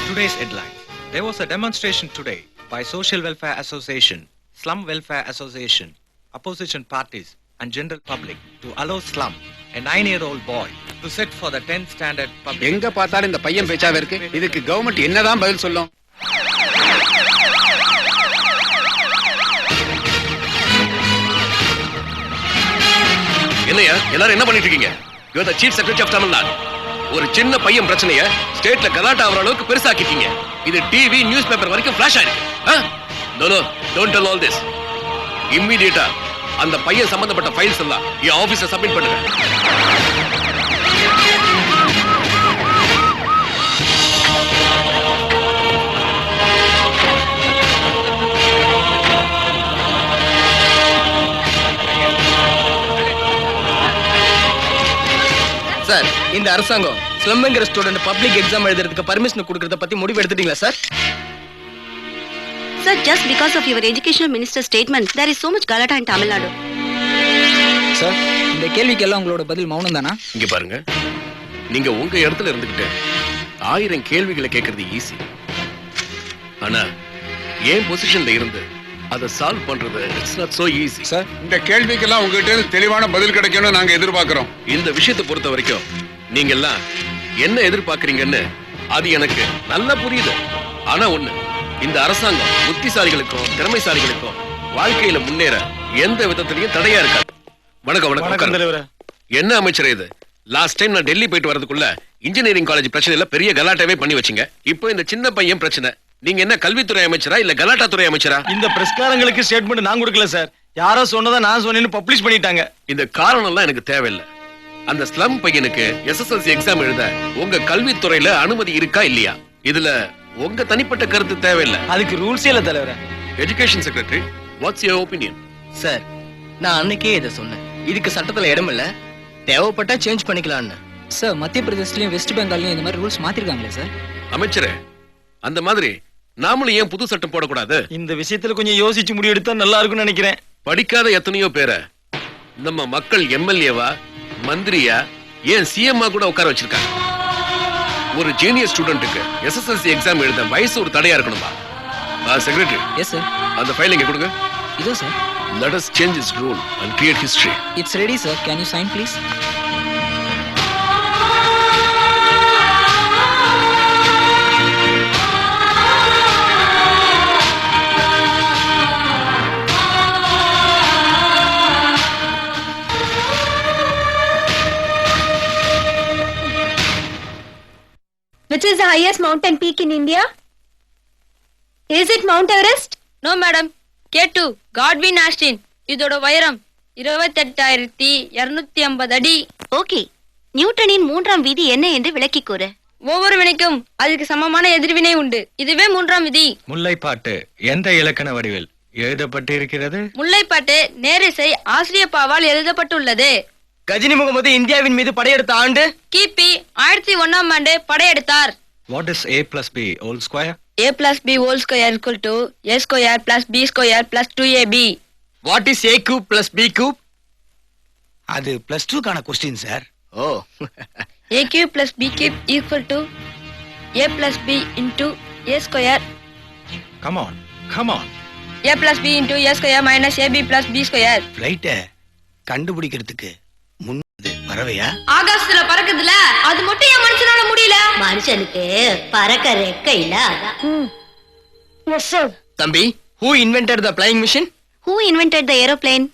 Today's headline. There was a demonstration today by Social Welfare Association, Slum Welfare Association, opposition parties, and general public to allow Slum, a 9-year-old boy, to sit for the 10th standard public. எங்க பார்த்தாலும் இந்த பையன் பேச்சாவே இருக்கு. இதுக்கு கவர்மெண்ட் என்னதான் பதில் சொல்லும்? என்னையா எல்லாரும் என்ன பண்ணிட்டு இருக்கீங்க? You are the chief secretary of Tamil Nadu. ஒரு சின்ன பையன் பிரச்சனைய ஸ்டேட்ல கலாட்டா ஆவற அளவுக்கு பெருசாக்கிட்டீங்க. இது டிவி நியூஸ் பேப்பர் வரைக்கும் ஃபிளாஷ் ஆயிருக்கு. No, don't tell all this. Immediate அந்த பையன் சம்பந்தப்பட்ட ஃபைல்ஸ் எல்லாம் என் ஆபீஸ்ல சப்மிட் பண்ணுங்க. சார், இந்த அரசாங்கம் ஸ்லம்ங்கிற ஸ்டூடெண்ட் பப்ளிக் எக்ஸாம் எழுதுறதுக்கு பர்மிஷன் கொடுக்கறத பத்தி முடிவு எடுத்துட்டீங்களா sir? Sir, just because of your educational minister statement, there is so much galata in Tamil Nadu. Sir, இந்த கேள்விக்கு எல்லாம் உங்களோட பதில் மௌனம் தானா? இங்க பாருங்க, நீங்க உங்க இடத்துல இருந்துகிட்டு 1000 கேள்விகளை கேட்கறது ஈஸி. ஆனா ஏன் பொசிஷன்ல இருந்து அதை சால்வ் பண்றது it's not so easy. Sir, இந்த கேள்விக்கெல்லாம் உங்ககிட்ட இருந்து தெளிவான பதில் கிடைக்கும்னு நாங்க எதிர்பார்க்கிறோம். இந்த விஷயத்தை பொறுத்த வரைக்கும் நீங்க எல்லாம் என்ன எதிர்பார்க்கறீங்கன்னு அது எனக்கு நல்லா புரியுது. ஆனா ஒண்ணு, இந்த அரசாங்கம் புத்திசாலிகளுக்கும் திறமைசாலிகளுக்கும் வாழ்க்கையில முன்னேற எந்த விதத்திலையும் தடையா இருக்காது. வணக்கம். என்ன அமைச்சர் இது? லாஸ்ட் டைம் நான் டெல்லி போயிட்டு வரதுக்குள்ள இன்ஜினியரிங் காலேஜ் பிரச்சனையில பெரிய கலாட்டாவே பண்ணி வச்சீங்க. இப்போ இந்த சின்ன பையன் பிரச்சனை. நீங்க என்ன கல்வித்துறை அமைச்சரா இல்ல கலாட்டா துறை அமைச்சரா? இந்த பிரஸ்காரங்களுக்கு ஸ்டேட்மெண்ட் நான் கொடுக்கல சார். யாரோ சொன்னதை நான் சொன்னேன்னு பப்ளிஷ் பண்ணிட்டாங்க. இந்த காரணம் எல்லாம் எனக்கு தேவையில்லை. அந்த ஸ்லம் பையனுக்கு SSLC எக்ஸாம் எழுத உங்க கல்வித்துறையில அனுமதி இருக்கா இல்லையா? இதுல உங்க தனிப்பட்ட கருத்து தேவையில்லை. அதுக்கு ரூல்ஸே இல்ல தலைவரே. Education secretary, what's your opinion? Sir, நான் அன்னைக்கே இதை சொன்னேன். இதுக்கு சட்டத்துல இடம் இல்ல, தேவைப்பட்டா சேஞ்ச் பண்ணிக்கலாம்னு. சார், மத்திய பிரதேசலயும் வெஸ்ட் பெங்கால்லயும் இந்த மாதிரி ரூல்ஸ் மாத்திருக்காங்களே சார்? அமைச்சரே, அந்த மாதிரி நாமளும் ஏன் புது சட்டம் போடக்கூடாது? இந்த விஷயத்துல கொஞ்சம் யோசிச்சு முடிவு எடுத்தா நல்லா இருக்கும்னு நினைக்கிறேன். படிக்காத எத்தனையோ பேரை நம்ம மக்கள் எம்எல்ஏவா, மந்திரியா, ஏன் சிஎம்மா கூட உட்கார வச்சிருக்காங்க. ஒரு ஜீனியர் ஸ்டூடெண்ட்டுக்கு SSLC எக்ஸாம் எழுத வயசு ஒரு தடையா இருக்கணுமா? Secretary, yes sir. அந்த ஃபைல் இங்க கொடுங்க. இதோ sir. Let us change this rule and create history. It's ready, sir. Can you sign, please? Which is the highest mountain peak in India? Is it Mount Everest? No madam, K2 Godwin Austen. இதோட உயரம் 28,250 அடி. ஓகே, நியூட்டனின் 3ஆம் விதி என்ன என்று விளக்கி கூறு. ஒவ்வொரு வினைக்கும் அதுக்கு சமமான எதிர்வினை உண்டு. இதுவே 3ஆம் விதி. முல்லைப்பாட்டு எந்த இலக்கண வடிவில் எழுதப்பட்டிருக்கிறது? முல்லைப்பாட்டு நேரிசை ஆசிரியப்பாவால் எழுதப்பட்டுள்ளது. கஜினி முகமது இந்தியாவின் மீது படையெடுத்த ஆண்டு கிபி 1001ஆம் ஆண்டு படையெடுத்தார். What is A plus B whole square? A plus B whole square equal to A square plus B square plus 2AB. What is A cube plus B cube? அது +2 கான question sir. Oh. A cube plus B cube equal to A plus B into A square. Come on. A plus B into A square minus AB plus B square. ஃளைட்ட கண்டுபிடிக்கிறதுக்கு முன்னது பறவையா? ஆகாசத்துல பறக்குதுல, அது மட்டும் ஏன் மனுஷனால முடியல? மனுஷனுக்கு பறக்க ரெக்க இல்ல. Yes, sir. தம்பி, who invented the flying machine? Who invented the aeroplane?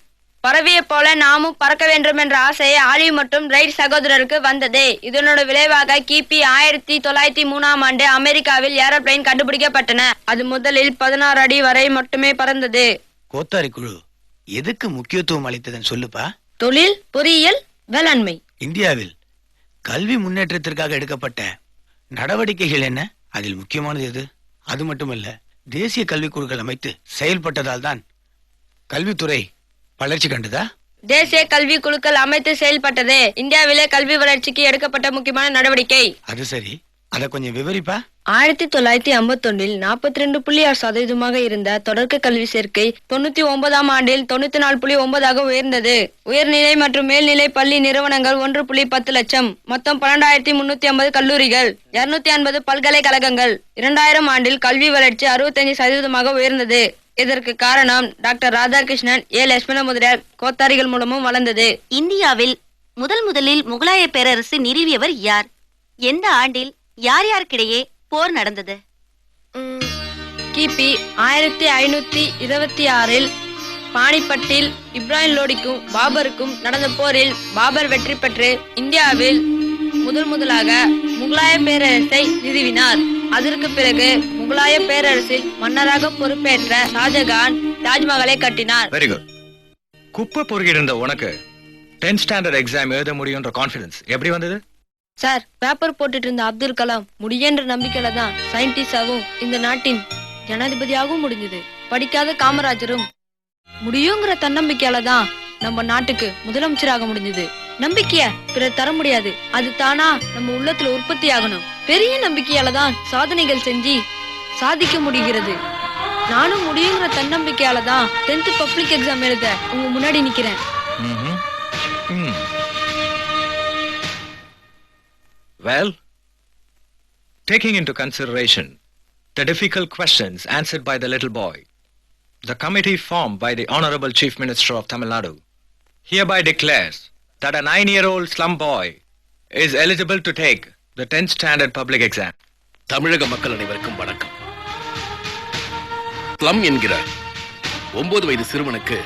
பறவையை போல நாமும் பறக்க வேண்டும் என்ற ஆசை ஆலிவ் மற்றும் ரைட் சகோதரருக்கு வந்தது. இதனோட விளைவாக கிபி 1903ஆம் ஆண்டு அமெரிக்காவில் ஏரோப்ளேன் கண்டுபிடிக்கப்பட்டன. அது முதலில் 16 அடி வரை மட்டுமே பறந்தது. கோத்தாரி குழு எதுக்கு முக்கியத்துவம் அளித்ததுன்னு சொல்லுப்பா. தொழில், பொறியியல், வேளாண்மை. இந்தியாவில் கல்வி முன்னேற்றத்திற்காக எடுக்கப்பட்ட நடவடிக்கைகள் என்ன? அதில் முக்கியமானது எது? அது மட்டுமல்ல, தேசிய கல்விக்குழுக்கள் அமைத்து செயல்பட்டதால் தான் கல்வித்துறை வளர்ச்சி கண்டதா? தேசிய கல்வி குழுக்கள் அமைத்து செயல்பட்டது இந்தியாவிலே கல்வி வளர்ச்சிக்கு எடுக்கப்பட்ட முக்கியமான நடவடிக்கை. அது சரி, அத கொஞ்சம் விவரிப்பா. 1951இல் 42.6% இருந்த தொடக்க கல்வி சேர்க்கை 99ஆம் ஆண்டில் 94.9 உயர்ந்தது. உயர்நிலை மற்றும் மேல்நிலை பள்ளி நிறுவனங்கள் 1.10 லட்சம். மொத்தம் 12,350 கல்லூரிகள், 250 பல்கலைக்கழகங்கள். 2000 ஆண்டில் கல்வி வளர்ச்சி 65% உயர்ந்தது. இதற்கு காரணம் டாக்டர் ராதாகிருஷ்ணன் லட்சுமண முதலியார் கோத்தாரிகள் மூலமும் வளர்ந்தது. இந்தியாவில் முதலில் முகலாய பேரரசு நிறுவியவர் யார்? எந்த ஆண்டில் யார் யாருக்கிடையே போர் நடந்தது? கிபி 1526 பானிபட்டில் இப்ராஹிம் லோடிக்கும் பாபருக்கும் நடந்த போரில் பாபர் வெற்றி பெற்று இந்தியாவில் முதலாக முகலாய பேரரசை நிறுவினார். அதற்கு பிறகு முகலாய பேரரசில் மன்னராக பொறுப்பேற்ற ஷாஜகான் தாஜ்மஹாலை கட்டினார். Very good. குப்பை பொறுக்கிட்டு இருந்த உனக்கு 10th ஸ்டாண்டர்ட் எக்ஸாம் எழுத முடியும்ன்ற கான்ஃபிடன்ஸ் எப்படி வந்தது? சார், பேப்பர் போட்டுட்டு இருந்த அப்துல் கலாம் முடியன்ற நம்பிக்கையில தான் சயின்டிஸ்டாவும் இந்த நாட்டின் ஜனாதிபதியாகவும் முடிஞ்சது. படிக்காத காமராஜரும் முடியுங்கிற தன்னம்பிக்கையால தான் நம்ம நாட்டுக்கு முதலமைச்சராக முடிஞ்சது. நம்பிக்கைய பிறர் தர முடியாது, அது தானா நம்ம உள்ளத்துல உற்பத்தி ஆகணும். பெரிய நம்பிக்கையால தான் சாதனைகள் செஞ்சு சாதிக்க முடிகிறது. நானும் முடியுங்கிற தன்னம்பிக்கையால தான் 10th பப்ளிக் எக்ஸாம் எழுத உங்க முன்னாடி நிக்கிறேன். Well, taking into consideration the difficult questions answered by the little boy, the committee formed by the Honorable Chief Minister of Tamil Nadu hereby declares that a 9-year-old slum boy is eligible to take the 10th standard public exam. தமிழக மக்கள் அனைவருக்கும் வணக்கம். ஸ்லம் என்கிற 9 வயது சிறுவனுக்கு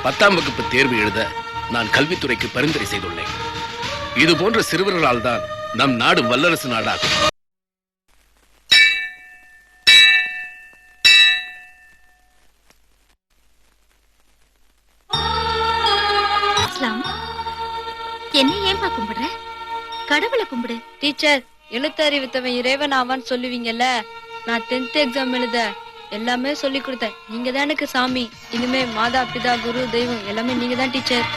10ஆம் வகுப்பு தேர்வு எழுத நான் கல்வித்துறைக்கு பரிந்துரை செய்துள்ளேன். இது போன்ற சிறுவர்களால் தான் நம் நாடு வல்லரசு நாடாகும். என்ன ஏன்பா கும்பிடுற? கடவுளை கும்பிடு. டீச்சர், எழுத்தறிவித்தவன் இறைவன் ஆவான்னு சொல்லுவீங்கல்ல, நான் 10th எக்ஸாம் எழுத எல்லாமே சொல்லி கொடுத்தேன். நீங்க தான் எனக்கு சாமி. இனிமே மாதா பிதா குரு தெய்வம் எல்லாமே நீங்க தான் டீச்சர்.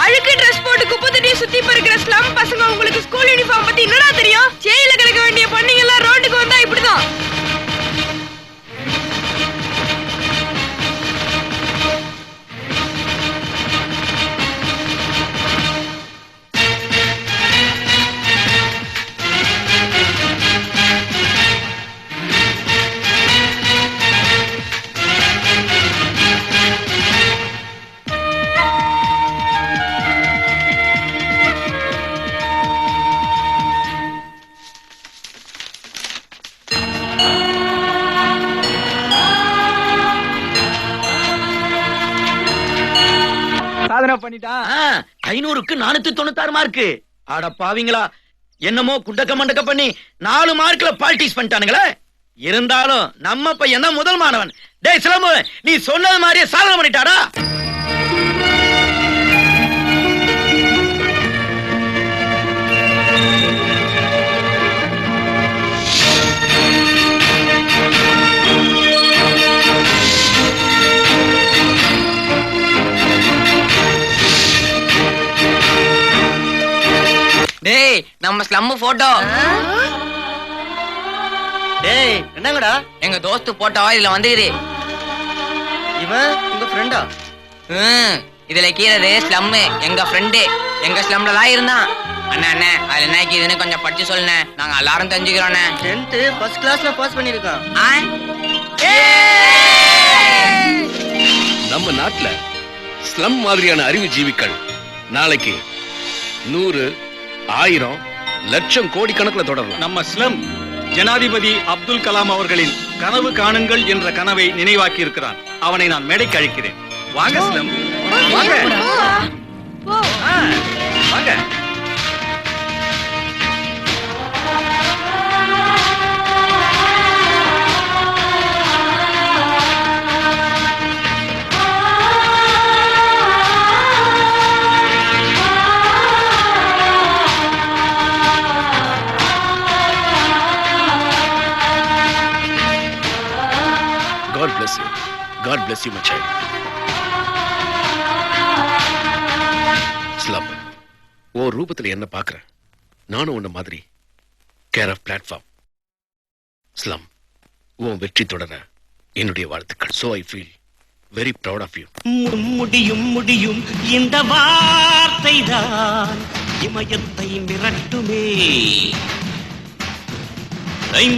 அழுக்கு ட்ரெஸ் போட்டு குப்பை தண்ணியை சுத்தி பறிக்கிற ஸ்லம் பசங்க, உங்களுக்கு ஸ்கூல் யூனிஃபார்ம் பத்தி என்னடா தெரியும்? ஜெயில கிடக்க வேண்டிய பொண்ணுங்க எல்லாம் ரோட்டுக்கு வந்தா இப்படிதான். சாதனை பண்ணிட்டான். 500க்கு 496 மார்க். அட பாவிங்களா, என்னமோ குண்டக்க மண்டக்க பண்ணி 4 மார்க்ல பால்டிஸ் பண்ணிட்டானுங்களே. இருந்தாலும் நம்ம பையன் தான் முதல் மாணவன். டேய் சிலம்பு, நீ சொன்னது மாதிரியே சாதனை பண்ணிட்டாடா. டேய், நம்ம ஸ்லம் போட்டோ. டேய் என்னங்கடா? எங்க தோஸ்து போட்டோ இதுல வந்துக்குது. இவன் உங்க ஃப்ரெண்டா? இதுல கீழே ஸ்லம் எங்க ஃப்ரெண்டு. எங்க ஸ்லம்ல தான் இருந்தான். அண்ணா அண்ணா, அதுல என்ன கீதுன்னு கொஞ்சம் படிச்சு சொல்லுண்ணே, நாங்க எல்லாரும் தெரிஞ்சுக்கிறோண்ணே. 10th ஃபர்ஸ்ட் கிளாஸ்ல பாஸ் பண்ணிருக்கான். நம்ம நாட்டுல ஸ்லம் மாதிரியான அறிவு ஜீவிகள் நாளைக்கு 100, 1000, லட்சம் கோடி கணக்கில் தொடரலாம். நம்ம ஸ்லம் ஜனாதிபதி அப்துல் கலாம் அவர்களின் கனவு காணுங்கள் என்ற கனவை நினைவாக்கி இருக்கிறான். அவனை நான் மேடைக்கு அழைக்கிறேன். வாங்க ஸ்லம், வாங்க வாங்க. God bless you. God bless you, my child. Slum, ஓ ரூபத்துல என்ன பாக்குற? நானும் உன்ன மாதிரி கேர் ஆஃப் பிளாட்ஃபார்ம். ஸ்லம், உன் வெற்றி தொடர என்னுடைய வாழ்த்துக்கள். So I feel very proud of you. முடியும் முடியும் இந்த வார்த்தை தான் இமயத்தை மிரட்டுமே.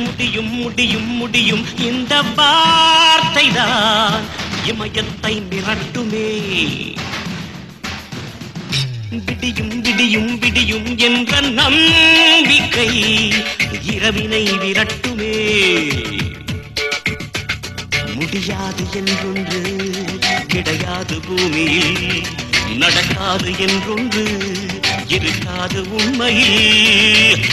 முடியும் முடியும் முடியும் இந்த வார்த்தை தான் இமயத்தை மிரட்டுமே. விடியும் விடியும் விடியும் என்ற நம்பிக்கை இரவினை விரட்டுமே. முடியாது என்றொன்று கிடையாது பூமியில், நடக்காது என்றொன்று இருக்காது உண்மையில்.